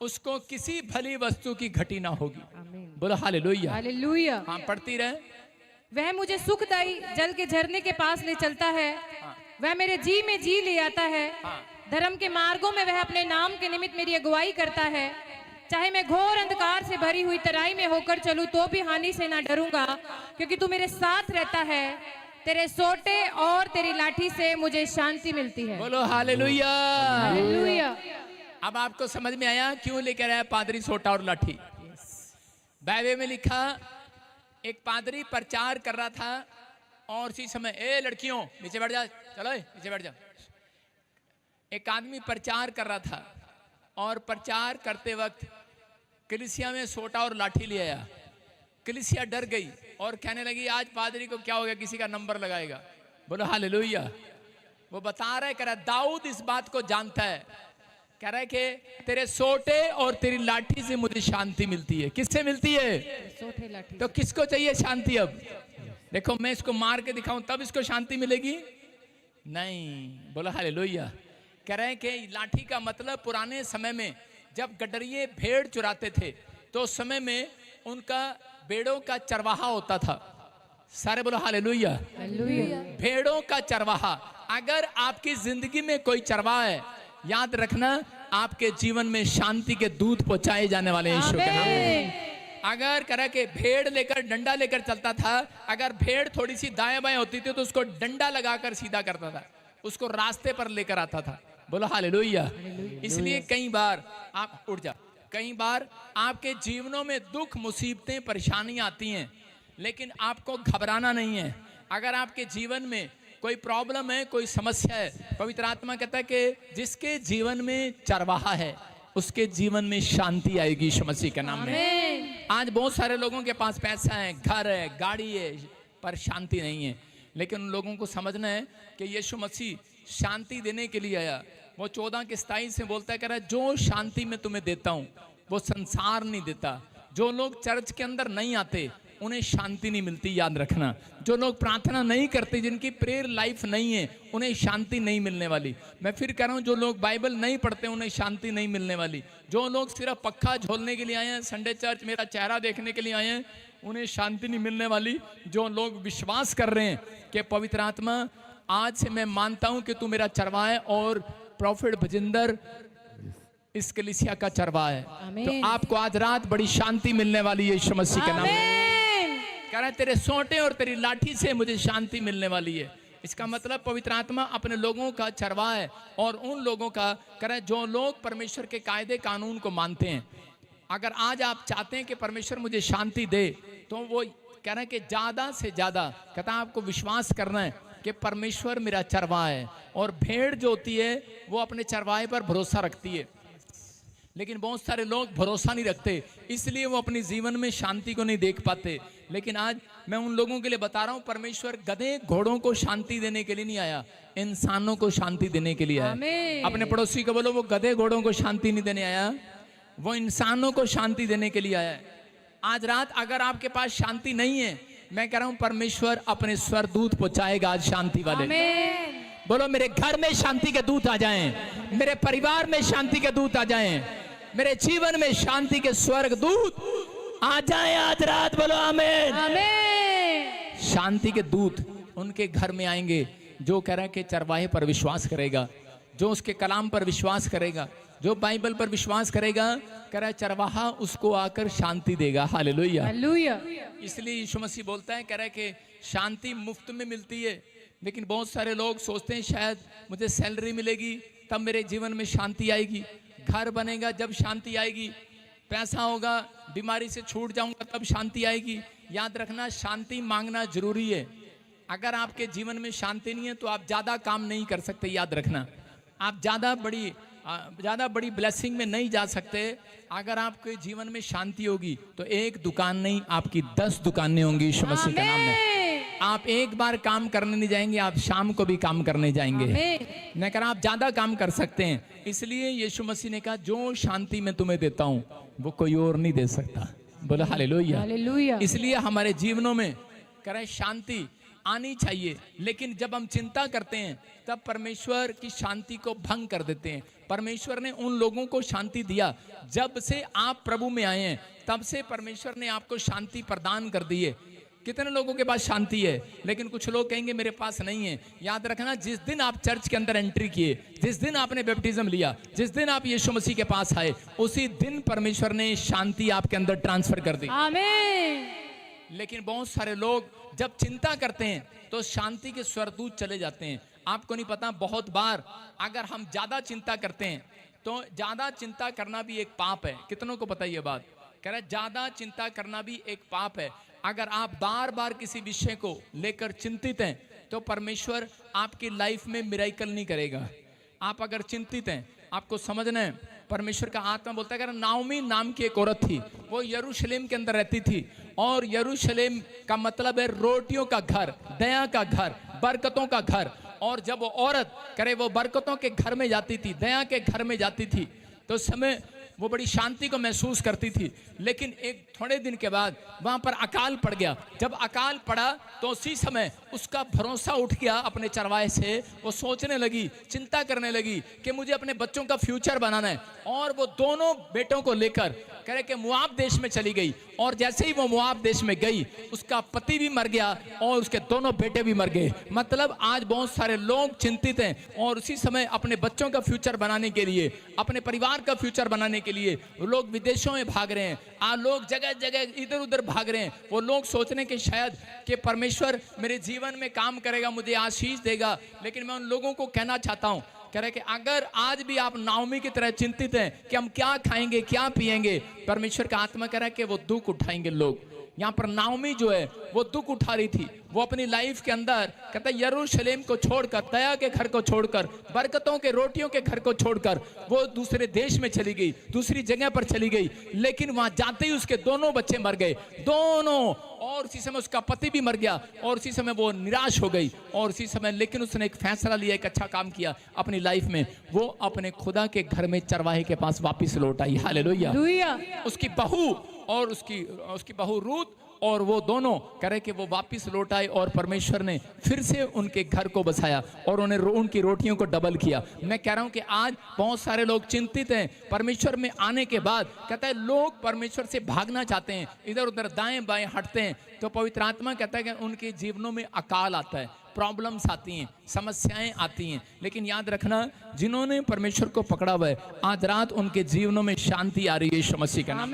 उसको किसी भली वस्तु की घटी ना होगी। बोलो हालेलुया। हालेलुया। हाँ पढ़ती रहे। वह मुझे सुखदाई जल के झरने के पास ले चलता है, वह मेरे जी में जी ले आता है। धर्म के मार्गों में वह अपने नाम के निमित्त मेरी अगुवाई करता है। चाहे मैं घोर अंधकार से भरी हुई तराई में होकर चलूं तो भी हानि से ना डरूंगा, क्योंकि तू मेरे साथ रहता है। तेरे सोटे और तेरी लाठी से मुझे शांति मिलती है। बोलो हालेलुया। हालेलुया। अब आपको समझ में आया क्यों लेकर आया पादरी सोटा और लाठी? बाइबल में लिखा, एक पादरी प्रचार कर रहा था और उसी समय, ए लड़कियों नीचे बैठ जा, चलो नीचे बैठ जा। एक आदमी प्रचार कर रहा था और प्रचार करते वक्त कलीसिया में सोटा और लाठी ले आया। कलीसिया डर गई और कहने लगी आज पादरी को क्या हो गया, किसी का नंबर लगाएगा। बोलो हालेलुया। वो बता रहा है, कह रहा दाऊद इस बात को जानता है, कह रहा है कि तेरे सोटे और तेरी लाठी से मुझे शांति मिलती है। किससे मिलती है? सोटे लाठी। तो किसको चाहिए शांति? अब देखो मैं इसको मार के दिखाऊं तब इसको शांति मिलेगी? नहीं। बोलो हालेलुया। कह रहे हैं कि लाठी का मतलब पुराने समय में जब गडरिये भेड़ चुराते थे तो उस समय में उनका भेड़ों का चरवाहा होता था। सारे बोलो हालेलुया। हालेलुया। भेड़ों का चरवाहा। अगर आपकी जिंदगी में कोई चरवाहा है, याद रखना आपके जीवन में शांति के दूत पहुंचाए जाने वाले हैं यीशु के नाम में। अगर करा के भेड़ लेकर डंडा लेकर चलता था, अगर भेड़ थोड़ी सी दाएं बाएं होती थी तो उसको डंडा लगाकर सीधा करता था, उसको रास्ते पर लेकर आता था। बोलो हालेलुया। इसलिए कई बार आप उठ जा, कई बार आपके जीवनों में दुख मुसीबतें परेशानियां आती हैं, लेकिन आपको घबराना नहीं है। अगर आपके जीवन में कोई प्रॉब्लम है, कोई समस्या है, पवित्र आत्मा कहता है कि जिसके जीवन में चरवाहा है उसके जीवन में शांति आएगी यीशु मसीह के नाम में। आज बहुत सारे लोगों के पास पैसा है, घर है, गाड़ी है, पर शांति नहीं है। लेकिन उन लोगों को समझना है कि यीशु मसीह शांति देने के लिए आया। वो 14:27 से बोलता है, कह रहा है जो शांति मैं तुम्हें देता हूँ वो संसार नहीं देता। जो लोग चर्च के अंदर नहीं आते उन्हें शांति नहीं मिलती, याद रखना। जो लोग प्रार्थना नहीं करते, जिनकी प्रेयर लाइफ नहीं है, उन्हें शांति नहीं मिलने वाली। मैं फिर कह रहा हूँ, जो लोग बाइबल नहीं पढ़ते उन्हें शांति नहीं मिलने वाली। जो लोग सिर्फ पक्का झोलने के लिए आए हैं, संडे चर्च मेरा चेहरा देखने के लिए आए हैं, उन्हें शांति नहीं मिलने वाली। जो लोग विश्वास कर रहे हैं कि पवित्र आत्मा आज से मैं मानता हूं कि तू मेरा चरवाहा है और प्रॉफिट भजिंदर इस कलीसिया का चरवाहा है, तो आपको आज रात बड़ी शांति मिलने वाली है यीशु मसीह के नाम में। कह रहा है तेरे सोटे और तेरी लाठी से मुझे शांति मिलने वाली है। इसका मतलब पवित्र आत्मा अपने लोगों का चरवाहा है और उन लोगों का, कह रहा है जो लोग परमेश्वर के कायदे कानून को मानते हैं। अगर आज आप चाहते हैं कि परमेश्वर मुझे शांति दे, तो वो कह रहा है कि ज्यादा से ज्यादा, कहता है आपको विश्वास करना है कि परमेश्वर मेरा चरवाहा है। और भेड़ जो होती है वो अपने चरवाहे पर भरोसा रखती है, लेकिन बहुत सारे लोग भरोसा नहीं रखते, इसलिए वो अपने जीवन में शांति को नहीं देख पाते। लेकिन आज मैं उन लोगों के लिए बता रहा हूं, परमेश्वर गधे घोड़ों को शांति देने के लिए नहीं आया, इंसानों को शांति देने के लिए आया। अपने पड़ोसी को बोलो, वो गधे घोड़ों को शांति नहीं देने आया, वो इंसानों को शांति देने के लिए आया है। आज रात अगर आपके पास शांति नहीं है, मैं कह रहा हूं परमेश्वर अपने स्वरदूत पहुंचाएगा आज शांति वाले। बोलो मेरे घर में शांति के दूत आ जाएं, मेरे परिवार में शांति के दूत आ जाएं, मेरे जीवन में शांति के स्वर्ग दूत आ जाएं आज रात। बोलो आमीन। आमीन। शांति के दूत उनके घर में आएंगे जो कह रहा है कि चरवाहे पर विश्वास करेगा, जो उसके कलाम पर विश्वास करेगा, जो बाइबल पर विश्वास करेगा, कह रहा है चरवाहा उसको आकर शांति देगा। हालेलुया। हालेलुया। इसलिए यीशु मसीह बोलता है, कह रहा है कि शांति मुफ्त में मिलती है। लेकिन बहुत सारे लोग सोचते हैं शायद मुझे सैलरी मिलेगी तब मेरे जीवन में शांति आएगी, घर बनेगा जब शांति आएगी, पैसा होगा, बीमारी से छूट जाऊंगा तब शांति आएगी। याद रखना, शांति मांगना जरूरी है। अगर आपके जीवन में शांति नहीं है तो आप ज़्यादा काम नहीं कर सकते। याद रखना, आप ज़्यादा बड़ी ब्लेसिंग में नहीं जा सकते। अगर आपके जीवन में शांति होगी तो एक दुकान नहीं, आपकी 10 दुकानें होंगी यीशु मसीह के नाम में। आप एक बार काम करने नहीं जाएंगे, आप शाम को भी काम करने जाएंगे। मैं कह रहा आप ज्यादा काम कर सकते हैं। इसलिए यीशु मसीह ने कहा जो शांति मैं तुम्हें देता हूं वो कोई और नहीं दे सकता। बोलो हालेलुया। हालेलुया। इसलिए हमारे जीवनों में कह रहे शांति आनी चाहिए, लेकिन जब हम चिंता करते हैं तब परमेश्वर की शांति को भंग कर देते हैं। परमेश्वर ने उन लोगों को शांति दिया, जब से आप प्रभु में आए हैं तब से परमेश्वर ने आपको शांति प्रदान कर दी है। कितने लोगों के पास शांति है, लेकिन कुछ लोग कहेंगे मेरे पास नहीं है। याद रखना, जिस दिन आप चर्च के अंदर एंट्री किए, जिस दिन आपने बैप्टिज्म लिया, जिस दिन आप यीशु मसीह के पास आए, उसी दिन परमेश्वर ने शांति आपके अंदर ट्रांसफर कर दी। आमीन। लेकिन बहुत सारे लोग जब चिंता करते हैं तो शांति के स्वर्गदूत चले जाते हैं। आपको नहीं पता, बहुत बार अगर हम ज्यादा चिंता करते हैं तो ज्यादा चिंता करना भी एक पाप है। कितनों को पता ये बात? कह रहा है ज्यादा चिंता करना भी एक पाप है। अगर आप बार बार किसी विषय को लेकर चिंतित हैं तो परमेश्वर आपकी लाइफ में मिरेकल नहीं करेगा। आप अगर चिंतित हैं, आपको समझना है, परमेश्वर का आत्मा बोलता है, अगर नाओमी नाम की एक औरत थी, वो यरूशलेम के अंदर रहती थी, और यरूशलेम का मतलब है रोटियों का घर, दया का घर, बरकतों का घर। और जब वो औरत करे वो बरकतों के घर में जाती थी, दया के घर में जाती थी, तो उस समय वो बड़ी शांति को महसूस करती थी। लेकिन एक थोड़े दिन के बाद वहां पर अकाल पड़ गया। जब अकाल पड़ा तो उसी समय उसका भरोसा उठ गया अपने चरवाहे से। वो सोचने लगी, चिंता करने लगी कि मुझे अपने बच्चों का फ्यूचर बनाना है। और वो दोनों बेटों को लेकर कह रहे कि मुआब देश में चली गई। और जैसे ही वो मुआब देश में गई, उसका पति भी मर गया और उसके दोनों बेटे भी मर गए। मतलब आज बहुत सारे लोग चिंतित हैं और उसी समय अपने बच्चों का फ्यूचर बनाने के लिए, अपने परिवार का फ्यूचर बनाने के लिए लोग विदेशों में भाग रहे हैं। लोग जगह जगह इधर उधर भाग रहे हैं। वो लोग सोचने के शायद कि परमेश्वर मेरे जीवन में काम करेगा, मुझे आशीष देगा। लेकिन मैं उन लोगों को कहना चाहता हूं, कह रहे कि अगर आज भी आप नाओमी की तरह चिंतित हैं कि हम क्या खाएंगे, क्या पिएंगे, परमेश्वर का आत्मा कह रहा है कि वो दुख उठाएंगे लोग। यहाँ पर नाओमी जो है वो दुख उठा रही थी। वो अपनी लाइफ के अंदर कहता है यरूशलेम को छोड़कर, दया के घर को छोड़कर, बरकतों के रोटियों के घर को छोड़कर वो दूसरे देश में चली गई, दूसरी जगह पर चली गई। लेकिन वहां जाते ही उसके दोनों बच्चे मर गए, दोनों। और उसी समय उसका पति भी मर गया और उसी समय वो निराश हो गई। और उसी समय लेकिन उसने एक फैसला लिया, एक अच्छा काम किया अपनी लाइफ में। वो अपने खुदा के घर में चरवाहे के पास वापिस लौट आई। हालेलुया। उसकी बहू और उसकी बहू रूत और वो दोनों करे कि वो वापिस लौट आए और परमेश्वर ने फिर से उनके घर को बसाया और उन्हें उनकी रोटियों को डबल किया। मैं कह रहा हूं कि आज बहुत सारे लोग चिंतित हैं परमेश्वर में आने के बाद। कहता है लोग परमेश्वर से भागना चाहते हैं, इधर उधर दाएं बाएं हटते हैं। तो पवित्र आत्मा कहता है कि उनके जीवनों में अकाल आता है, प्रॉब्लम्स आती हैं, समस्याएं आती हैं। लेकिन याद रखना, जिन्होंने परमेश्वर को पकड़ा हुआ है, आज रात उनके जीवनों में शांति आ रही है यीशु मसीह का नाम।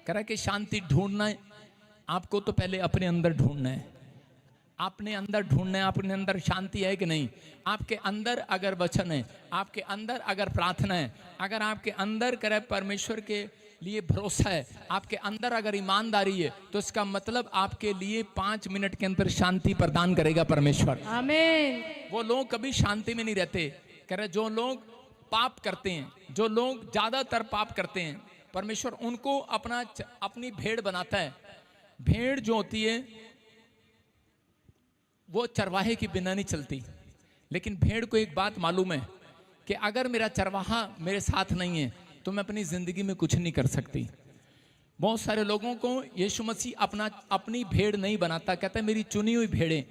कह रहा है कि शांति ढूंढना है आपको, तो पहले अपने अंदर ढूंढना है। अपने अंदर ढूंढना है, अपने अंदर शांति है कि नहीं। आपके अंदर अगर वचन है, आपके अंदर अगर प्रार्थना है, अगर आपके अंदर करे परमेश्वर के लिए भरोसा है, आपके अंदर अगर ईमानदारी है, तो इसका मतलब आपके लिए 5 मिनट के अंदर शांति प्रदान करेगा परमेश्वर। आमीन। वो लोग कभी शांति में नहीं रहते। कह रहे जो लोग पाप करते हैं, जो लोग ज्यादातर पाप करते हैं, परमेश्वर उनको अपनी भेड़ बनाता है। भेड़ जो होती है वो चरवाहे के बिना नहीं चलती। लेकिन भेड़ को एक बात मालूम है कि अगर मेरा चरवाहा मेरे साथ नहीं है तो मैं अपनी जिंदगी में कुछ नहीं कर सकती। बहुत सारे लोगों को यीशु मसीह अपनी भेड़ नहीं बनाता। कहता है मेरी चुनी हुई भेड़ें,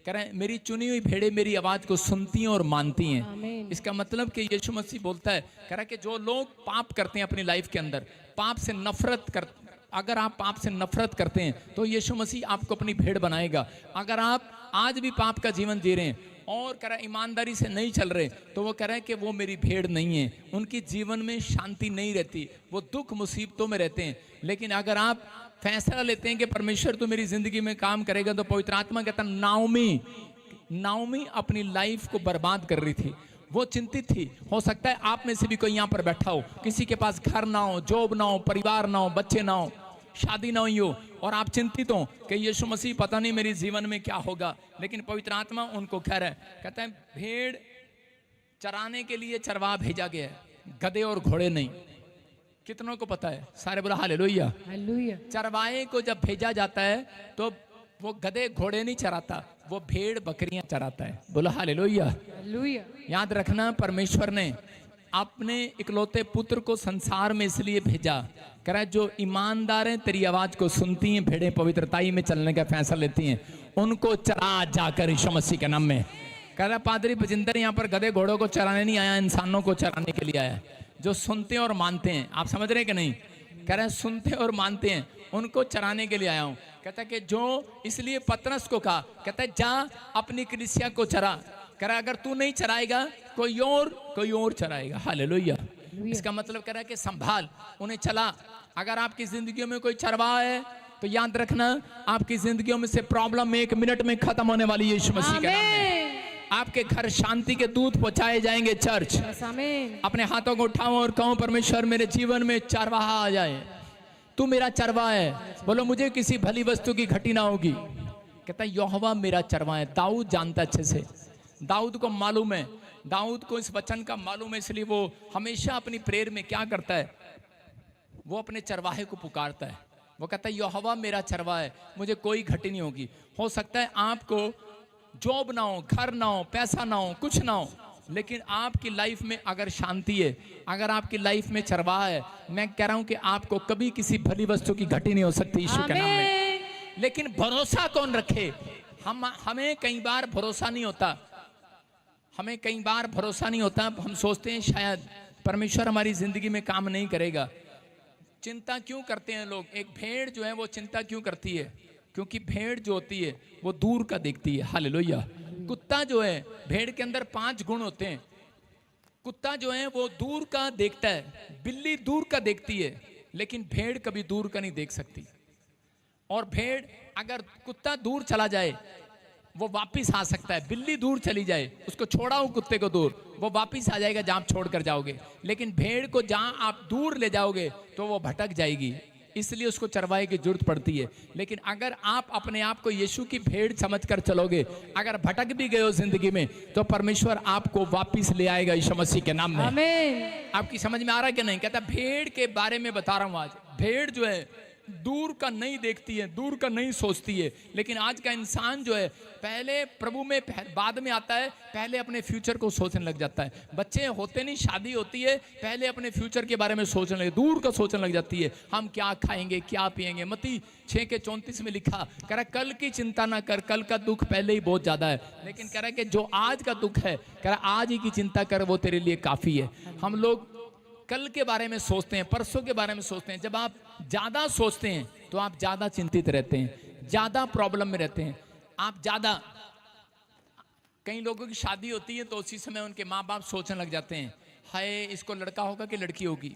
कह रहे हैं मेरी चुनी हुई भेड़ें मेरी आवाज को सुनती हैं और मानती हैं। इसका मतलब कि यीशु मसीह बोलता है, कह रहा है कि जो लोग पाप करते हैं अपनी लाइफ के अंदर, पाप से नफरत कर, अगर आप पाप से नफरत करते हैं तो यीशु मसीह आपको अपनी भेड़ बनाएगा। अगर आप आज भी पाप का जीवन जी रहे हैं और कह रहा है ईमानदारी से नहीं चल रहे, तो वो कह रहे हैं कि वो मेरी भेड़ नहीं है, उनकी जीवन में शांति नहीं रहती, वो दुख मुसीबतों में रहते हैं। लेकिन अगर आप फैसला लेते हैं कि परमेश्वर तो मेरी जिंदगी में काम करेगा, तो पवित्र आत्मा कहता है नाओमी अपनी लाइफ को बर्बाद कर रही थी, वो चिंतित थी। हो सकता है आप में से भी कोई यहाँ पर बैठा हो, किसी के पास घर ना हो, जॉब ना हो, परिवार ना हो, बच्चे ना हो, शादी ना हुई हो, और आप चिंतित हो कि यीशु मसीह पता नहीं मेरे जीवन में क्या होगा। लेकिन पवित्र आत्मा उनको कह रहा है, कहता है भेड़ चराने के लिए चरवाहा भेजा गया है, गधे और घोड़े नहीं। कितनों को पता है? सारे बोला हालेलुया। हालेलुया। चरवाहे को जब भेजा जाता है तो वो गधे घोड़े नहीं चराता, वो भेड़ बकरियां चराता है। बोला हालेलुया। हालेलुया। याद रखना, परमेश्वर ने अपने इकलौते पुत्र को संसार में इसलिए भेजा, कह रहा है जो ईमानदार हैं तेरी आवाज को सुनती हैं, भेड़ें पवित्रताई में चलने का फैसला लेती हैं, उनको चरा जाकर यीशु मसीह के नाम में। कह रहा है पादरी बजिंदर यहाँ पर गधे घोड़ों को चराने नहीं आया, इंसानों को चराने के लिए आया, जो सुनते हैं और मानते हैं। आप समझ रहे हैं कि नहीं? कह रहे हैं सुनते और मानते हैं, उनको चराने के लिए आया हूं। कहता है कि जो, इसलिए पतरस को कहा, कहता है जा अपनी कलीसिया को चरा। कह रहा है अगर तू नहीं चराएगा कोई और चराएगा। हालेलुया। इसका मतलब कह रहा है कि संभाल, उन्हें चला। अगर आपकी जिंदगियों में कोई चरवाहा है तो याद रखना आपकी जिंदगियों में से प्रॉब्लम 1 मिनट में खत्म होने वाली है यीशु मसीह के नाम में। आपके घर शांति के दूत पहुंचाए जाएंगे। चर्च अपने हाथों को उठाओ और कहो परमेश्वर मेरे जीवन में चरवाहा आ जाए, तू मेरा चरवाहा है। बोलो मुझे किसी भली वस्तु की घटी ना होगी। कहता है यहोवा मेरा चरवाहा है। दाऊद जानता अच्छे से, दाऊद को मालूम है, दाऊद को इस वचन का मालूम है, इसलिए वो हमेशा अपनी प्रेयर में क्या करता है, वो अपने चरवाहे को पुकारता है। वो कहता है यहोवा मेरा चरवाहा है, मुझे कोई घटी नहीं होगी। हो सकता है आपको जॉब ना हो, घर ना हो, पैसा ना हो, कुछ ना हो, लेकिन आपकी लाइफ में अगर शांति है, अगर आपकी लाइफ में चरवाहा है, मैं कह रहा हूं कि आपको कभी किसी भली वस्तु की घटी नहीं हो सकती यीशु के नाम में। लेकिन भरोसा कौन रखे? हमें कई बार भरोसा नहीं होता, हमें कई बार भरोसा नहीं होता। हम सोचते हैं शायद परमेश्वर हमारी जिंदगी में काम नहीं करेगा। चिंता क्यों करते हैं लोग? एक भेड़ जो है वो चिंता क्यों करती है? क्योंकि भेड़ जो होती है वो दूर का देखती है। हालेलुया। कुत्ता जो है, भेड़ के अंदर 5 गुण होते हैं। कुत्ता जो है वो दूर का देखता है, बिल्ली दूर का देखती है, लेकिन भेड़ कभी दूर का नहीं देख सकती। और भेड़, अगर कुत्ता दूर चला जाए वो वापिस आ सकता है, बिल्ली दूर चली जाए, उसको छोड़ाओ कुत्ते को दूर, वो वापिस आ जाएगा जहां आप छोड़ कर जाओगे। लेकिन भेड़ को जहां आप दूर ले जाओगे तो वो भटक जाएगी, इसलिए उसको चरवाहे की जरूरत पड़ती है। लेकिन अगर आप अपने आप को यीशु की भेड़ समझकर चलोगे, अगर भटक भी गए हो जिंदगी में, तो परमेश्वर आपको वापिस ले आएगा यीशु मसीह के नाम में। आमीन। आपकी समझ में आ रहा है कि नहीं? कहता भेड़ के बारे में बता रहा हूं आज। भेड़ जो है दूर का नहीं देखती है, दूर का नहीं सोचती है। लेकिन आज का इंसान जो है पहले प्रभु में बाद में आता है, पहले अपने फ्यूचर को सोचने लग जाता है। बच्चे होते नहीं, शादी होती है, पहले अपने फ्यूचर के बारे में सोचने लगे, दूर का सोचने लग जाती है, हम क्या खाएंगे, क्या पिएंगे। मत्ती 6:34 में लिखा, कह रहा कल की चिंता ना कर, कल का दुख पहले ही बहुत ज्यादा है। लेकिन कह रहा है कि जो आज का दुख है, कह रहा आज ही की चिंता कर, वो तेरे लिए काफी है। हम लोग कल के बारे में सोचते हैं, परसों के बारे में सोचते हैं। जब आप ज्यादा सोचते हैं तो आप ज्यादा चिंतित रहते हैं, ज्यादा प्रॉब्लम में रहते हैं। आप ज्यादा, कई लोगों की शादी होती है तो उसी समय उनके माँ बाप सोचने लग जाते हैं, हाय इसको लड़का होगा कि लड़की होगी,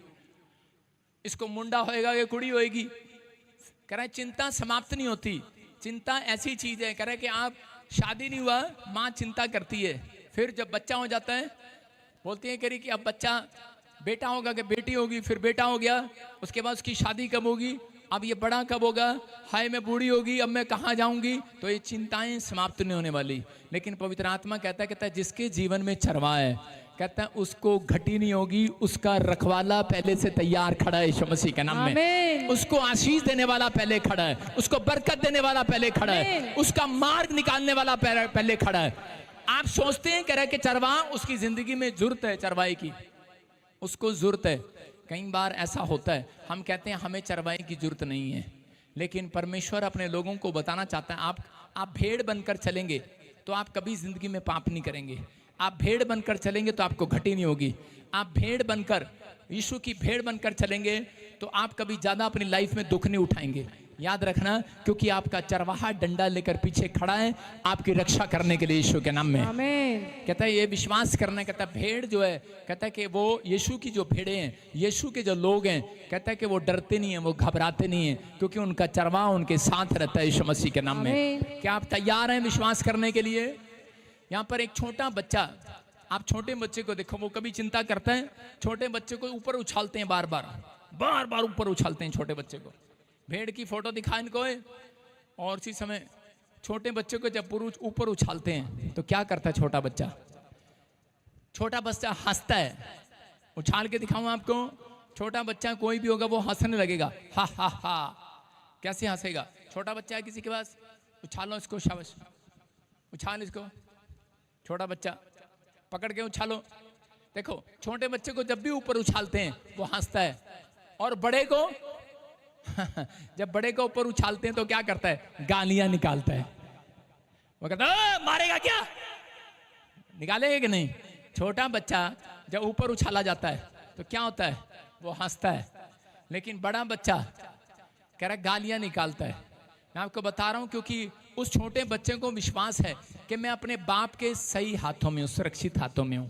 इसको मुंडा होएगा कि कुड़ी होएगी। कह रहा है चिंता समाप्त नहीं होती। चिंता ऐसी चीज है, कह रहा है कि आप शादी नहीं हुआ, माँ चिंता करती है। फिर जब बच्चा हो जाता है बोलती है करी कि अब बच्चा बेटा होगा कि बेटी होगी, फिर बेटा हो गया, उसके बाद उसकी शादी कब होगी, अब ये बड़ा कब होगा, हाय मैं बूढ़ी होगी, अब मैं कहाँ जाऊंगी। तो ये चिंताएं समाप्त नहीं होने वाली। लेकिन पवित्र आत्मा कहता है जिसके जीवन में चरवाहा है, कहता है उसको घटी नहीं होगी, उसका रखवाला पहले से तैयार खड़ा है यीशु मसीह के नाम में। उसको आशीष देने वाला पहले खड़ा है, उसको बरकत देने वाला पहले खड़ा है, उसका मार्ग निकालने वाला पहले खड़ा है। आप सोचते हैं कह रहे कि चरवाहा, उसकी जिंदगी में जरूरत है चरवाहे की, उसको जरूरत है। कई बार ऐसा होता है, हम कहते हैं हमें चरवाहे की जरूरत नहीं है, लेकिन परमेश्वर अपने लोगों को बताना चाहता है आप भेड़ बनकर चलेंगे तो आप कभी जिंदगी में पाप नहीं करेंगे। आप भेड़ बनकर चलेंगे तो आपको घटी नहीं होगी। आप भेड़ बनकर, यीशु की भेड़ बनकर चलेंगे तो आप कभी ज्यादा अपनी लाइफ में दुख नहीं उठाएंगे। याद रखना, क्योंकि आपका चरवाहा डंडा लेकर पीछे खड़ा है आपकी रक्षा करने के लिए यीशु के नाम में। आमीन। कहता है ये विश्वास करना, कहता है भेड़ जो है, कहता है कि वो यीशु की जो भेड़े हैं, यीशु के जो लोग हैं, कहता है कि वो डरते नहीं है, वो घबराते नहीं है, क्योंकि उनका चरवाहा उनके साथ रहता है यीशु मसीह के नाम में। क्या आप तैयार हैं विश्वास करने के लिए? यहाँ पर एक छोटा बच्चा, आप छोटे बच्चे को देखो, वो कभी चिंता करता है, छोटे बच्चे को ऊपर उछालते हैं, बार बार ऊपर उछालते हैं छोटे बच्चे को। भेड़ की फोटो दिखा इनको, और इसी समय छोटे बच्चे को जब ऊपर उछालते हैं तो क्या करता है छोटा बच्चा? छोटा बच्चा हंसता है। उछाल के दिखाऊं आपको, छोटा बच्चा कोई भी होगा वो हंसने लगेगा, हा हा हा। कैसे हंसेगा? छोटा बच्चा है किसी के पास, उछालो इसको, शाबाश, उछाल इसको। छोटा बच्चा पकड़ के उछालो। देखो छोटे बच्चे को जब भी ऊपर उछालते हैं वो हंसता है, और बड़े को जब बड़े को ऊपर उछालते हैं तो क्या करता है? गालियां निकालता है। वो कहता है मारेगा क्या? निकालेगा कि नहीं? छोटा बच्चा जब ऊपर उछाला जाता है तो क्या होता है? वो हंसता है। लेकिन बड़ा बच्चा कह रहा गालियां निकालता है। मैं आपको बता रहा हूं क्योंकि उस छोटे बच्चे को विश्वास है कि मैं अपने बाप के सही हाथों में हूं, सुरक्षित हाथों में हूं।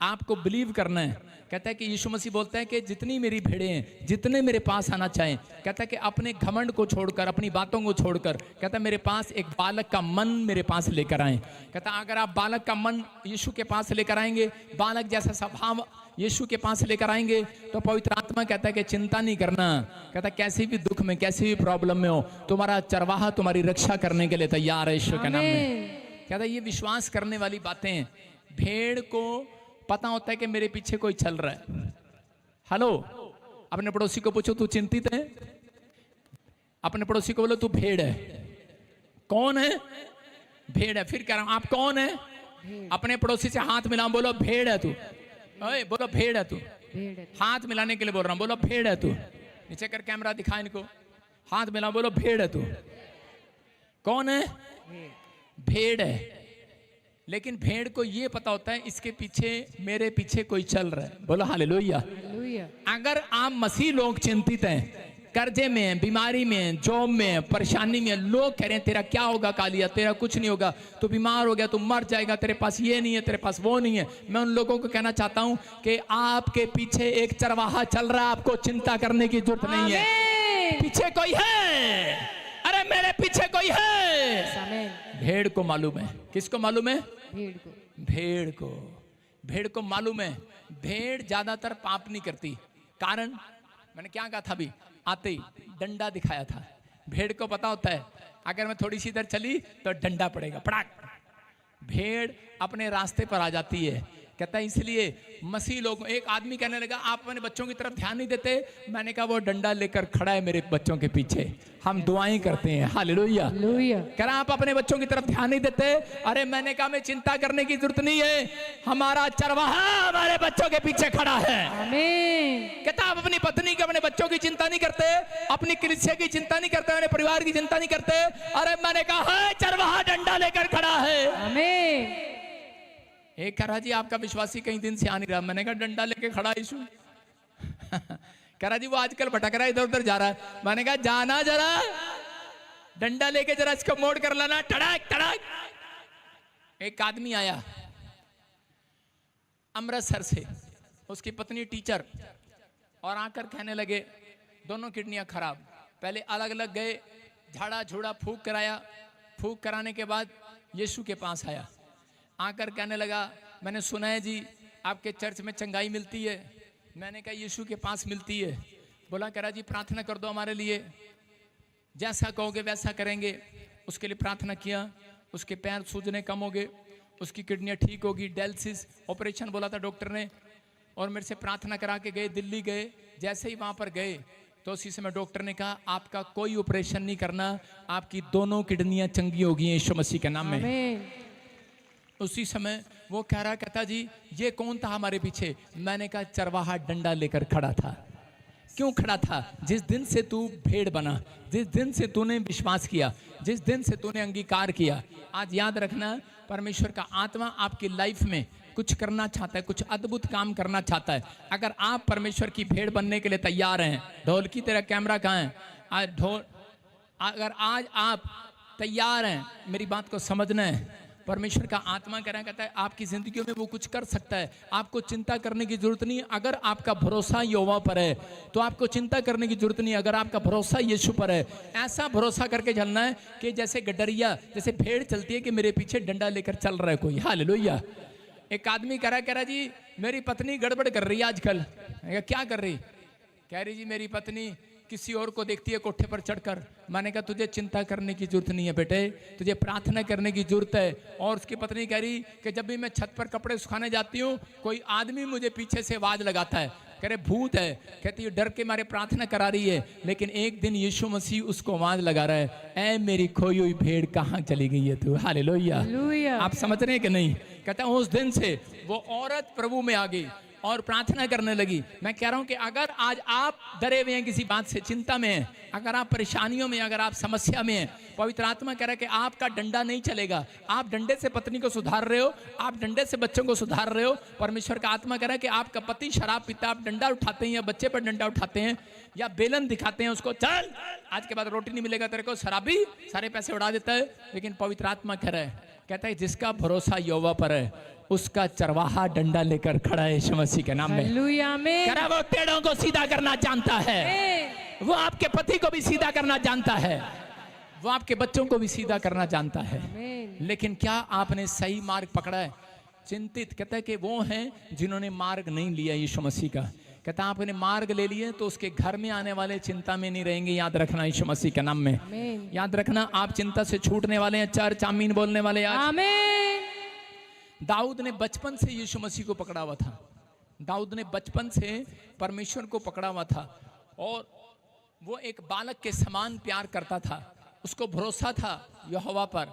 आपको बिलीव करना है। कहता है कि यीशु मसीह बोलता है कि जितनी मेरी भेड़ें हैं, जितने मेरे पास आना चाहें, कहता है कि अपने घमंड को छोड़कर, अपनी बातों को छोड़कर, कहता है मेरे पास एक बालक का मन मेरे पास लेकर आए। कहता है अगर आप बालक का मन यीशु के पास लेकर आएंगे, बालक जैसा स्वभाव यीशु के पास लेकर आएंगे, तो पवित्र आत्मा कहता है कि चिंता नहीं करना। कहता है कैसे भी दुख में, कैसे भी प्रॉब्लम में हो, तुम्हारा चरवाहा तुम्हारी रक्षा करने के लिए तैयार है यीशु के नाम में। कहता है ये विश्वास करने वाली बातें, भेड़ को पता होता है कि मेरे पीछे कोई चल रहा है। हेलो, अपने पड़ोसी को पूछो तू चिंतित है? अपने पड़ोसी को बोलो तू भेड़ है। कौन है? भेड़ है। फिर कह रहा हूं आप कौन है? अपने पड़ोसी से हाथ मिलाओ, बोलो भेड़ है तू। ओए बोलो भेड़ है तू। हाथ मिलाने के लिए बोल रहा हूं, बोलो भेड़ है तू। नीचे कर कैमरा दिखा इनको, हाथ मिलाओ, बोलो भेड़ है तू। कौन है? भेड़ है। लेकिन भेड़ को ये पता होता है इसके पीछे, मेरे पीछे कोई चल रहा है। बोलो हालेलुया। अगर आप मसीह लोग चिंतित हैं, कर्जे में हैं, बीमारी में हैं, जॉब में हैं, परेशानी में हैं, लोग कह रहे हैं तेरा क्या होगा कालिया, तेरा कुछ नहीं होगा, तू बीमार हो गया, तू मर जाएगा, तेरे पास ये नहीं है, तेरे पास वो नहीं है, मैं उन लोगों को कहना चाहता हूं कि आपके पीछे एक चरवाहा चल रहा है, आपको चिंता करने की जरूरत नहीं है। पीछे कोई है, अरे मेरे पीछे कोई है। भेड़ को मालूम है। किसको मालूम है? भेड़ को। भेड़ को, भेड़ को मालूम है। भेड़ ज्यादातर पाप नहीं करती। कारण मैंने क्या कहा था अभी आते ही, डंडा दिखाया था। भेड़ को पता होता है अगर मैं थोड़ी सी इधर चली तो डंडा पड़ेगा, पड़ाक। भेड़ अपने रास्ते पर आ जाती है। कहता है इसलिए मसीह लोग, एक आदमी कहने लगा आप अपने बच्चों की तरफ ध्यान नहीं देते। मैंने कहा वो डंडा लेकर खड़ा है मेरे बच्चों के पीछे, हम दुआएं करते हैं। हालेलुया। कह रहा आप अपने बच्चों की तरफ ध्यान नहीं देते। अरे मैंने कहा मैं चिंता करने की जरूरत नहीं है, हमारा चरवाहा हमारे बच्चों के पीछे खड़ा है। कहता आप अपनी पत्नी की, अपने बच्चों की चिंता नहीं करते, अपनी कलीसिया की चिंता नहीं करते, अपने परिवार की चिंता नहीं करते। अरे मैंने कहा चरवाहा डंडा लेकर खड़ा है। एक कह रहा जी आपका विश्वासी कई दिन से आ नहीं रहा। मैंने कहा डंडा लेके खड़ा यीशु। कह रहा जी वो आजकल भटक रहा है, इधर उधर जा रहा है। मैंने कहा जाना जरा, डंडा लेके जरा इसको मोड़ कर लाना, टड़ाक टड़ाक। एक आदमी आया अमृतसर से, उसकी पत्नी टीचर, और आकर कहने लगे दोनों किडनियां खराब। पहले अलग अलग गए, झाड़ा झूड़ा फूक कराया, फूक कराने के बाद यीशु के पास आया। आकर कहने लगा मैंने सुना है जी आपके चर्च में चंगाई मिलती है। मैंने कहा यीशु के पास मिलती है। बोला कह रहा जी प्रार्थना कर दो हमारे लिए, जैसा कहोगे वैसा करेंगे। उसके लिए प्रार्थना किया, उसके पैर सूजने कम हो गए, उसकी किडनियाँ ठीक होगी, डायलिसिस ऑपरेशन बोला था डॉक्टर ने, और मेरे से प्रार्थना करा के गए, दिल्ली गए। जैसे ही वहाँ पर गए तो उसी समय डॉक्टर ने कहा आपका कोई ऑपरेशन नहीं करना, आपकी दोनों किडनियाँ चंगी होगी यीशु मसीह के नाम में। उसी समय वो कह रहा, कहता जी ये कौन था हमारे पीछे? मैंने कहा चरवाहा डंडा लेकर खड़ा था। क्यों खड़ा था? जिस दिन से तू भेड़ बना, जिस दिन से तूने विश्वास किया, जिस दिन से तूने अंगीकार किया, आज याद रखना परमेश्वर का आत्मा आपकी लाइफ में कुछ करना चाहता है, कुछ अद्भुत काम करना चाहता है। अगर आप परमेश्वर की भेड़ बनने के लिए तैयार हैं, ढोल की तेरा कैमरा कहाँ है? आज ढोल अगर आज आप तैयार हैं मेरी बात को समझना है, परमेश्वर का आत्मा कह रहा है, कहता है आपकी जिंदगियों में वो कुछ कर सकता है, आपको चिंता करने की जरूरत नहीं। अगर आपका भरोसा यहोवा पर है तो आपको चिंता करने की जरूरत नहीं। अगर आपका भरोसा यीशु पर है, ऐसा भरोसा करके चलना है कि जैसे गडरिया, जैसे भेड़ चलती है कि मेरे पीछे डंडा लेकर चल रहा है कोई। हालेलुया। एक आदमी कह रहा जी मेरी पत्नी गड़बड़ कर रही है आजकल। क्या कर रही? कह रही जी मेरी पत्नी किसी और को देखती है कोठे पर चढ़कर। मैंने कहा तुझे चिंता करने की जरूरत नहीं है बेटे, तुझे प्रार्थना करने की जरूरत है। और उसकी पत्नी कह रही कि जब भी मैं छत पर कपड़े सुखाने जाती हूँ कोई आदमी मुझे पीछे से आवाज लगाता है, कह रहे भूत है। कहती है डर के मारे प्रार्थना करा रही है, लेकिन एक दिन यीशु मसीह उसको आवाज लगा रहा है, ऐ मेरी खोई हुई भेड़ कहाँ चली गई है तू। हालेलुया। आप समझ रहे हैं कि नहीं? कहता है उस दिन से वो औरत प्रभु में आ गई और प्रार्थना करने लगी। मैं कह रहा हूं कि अगर आज आप डरे हुए हैं किसी बात से, चिंता में हैं, अगर आप परेशानियों में, अगर आप समस्या में हैं, पवित्र आत्मा कह रहा है कि आपका डंडा नहीं चलेगा। आप डंडे से पत्नी को सुधार रहे हो, आप डंडे से बच्चों को सुधार रहे हो। परमेश्वर का आत्मा कह रहा है कि आपका पति शराब पीता, आप डंडा उठाते हैं या बच्चे पर डंडा उठाते हैं या बेलन दिखाते हैं उसको, चल आज के बाद रोटी नहीं मिलेगा तेरे को, शराबी सारे पैसे उड़ा देता है। लेकिन पवित्र आत्मा कह रहा है, कहता है जिसका भरोसा यहोवा पर है उसका चरवाहा डंडा लेकर खड़ा है यीशु मसीह के नाम में। वो टेढ़ों को सीधा करना जानता है, वो आपके पति को भी सीधा करना जानता है, वो आपके बच्चों को भी सीधा करना जानता है। लेकिन क्या आपने सही मार्ग पकड़ा है? चिंतित कहता है कि वो हैं जिन्होंने मार्ग नहीं लिया यीशु मसीह का। कहता है आपने मार्ग ले लिए तो उसके घर में आने वाले चिंता में नहीं रहेंगे। याद रखना यीशु मसीह के नाम में, याद रखना आप चिंता से छूटने वाले हैं। चर्च आमीन बोलने वाले आज। दाऊद ने बचपन से यीशु मसीह को पकड़ा हुआ था। दाऊद ने बचपन से परमेश्वर को पकड़ा हुआ था और वो एक बालक के समान प्यार करता था। उसको भरोसा था यहोवा पर।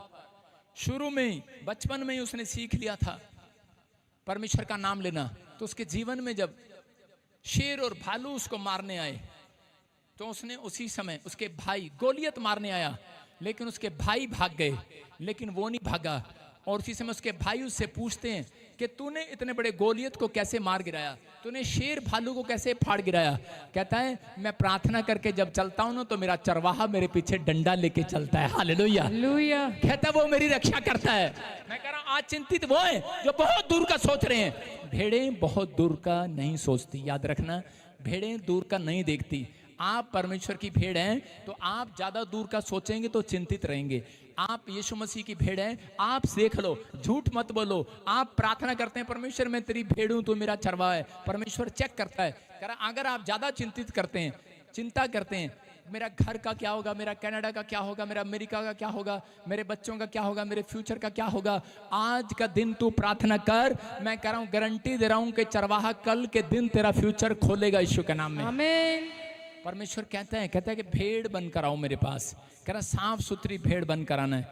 शुरू में बचपन में ही उसने सीख लिया था परमेश्वर का नाम लेना। तो उसके जीवन में जब शेर और भालू उसको मारने आए तो उसने उसी समय उसके भाई गोलियत मारने आया, लेकिन उसके भाई भाग गए, लेकिन वो नहीं भागा। और उसी समय उसके भाई उससे पूछते हैं कि तूने इतने बड़े गोलियत को कैसे मार गिराया, तूने शेर भालू को कैसे फाड़ गिराया? कहता है मैं प्रार्थना करके जब चलता हूं ना तो मेरा चरवाहा मेरे पीछे डंडा लेके चलता है। हालेलुया। कहता है वो मेरी रक्षा करता है। मैं कह रहा हूं आज चिंतित वो है जो बहुत दूर का सोच रहे हैं। भेड़ें बहुत दूर का नहीं सोचती, याद रखना, भेड़ें दूर का नहीं देखती। आप परमेश्वर की भेड़ हैं तो आप ज्यादा दूर का सोचेंगे तो चिंतित रहेंगे। आप यीशु मसीह की भेड़ हैं, आप देख लो, झूठ मत बोलो। आप प्रार्थना करते हैं परमेश्वर मैं तेरी भेड़ हूं, तू मेरा चरवाहा है। परमेश्वर चेक करता है। अगर आप ज्यादा चिंतित करते हैं, चिंता करते हैं मेरा घर का क्या होगा, मेरा कनाडा का क्या होगा, मेरा अमेरिका का क्या होगा, मेरे बच्चों का क्या होगा, मेरे फ्यूचर का क्या होगा, आज का दिन तू प्रार्थना कर। मैं कह रहा हूं, गारंटी दे रहा हूं कि चरवाहा कल के दिन तेरा फ्यूचर खोलेगा यीशु के नाम में। आमीन। परमेश्वर कहता है कि भेड़ बनकर आओ मेरे पास। कह रहा साफ सुथरी भेड़ बनकर आना है।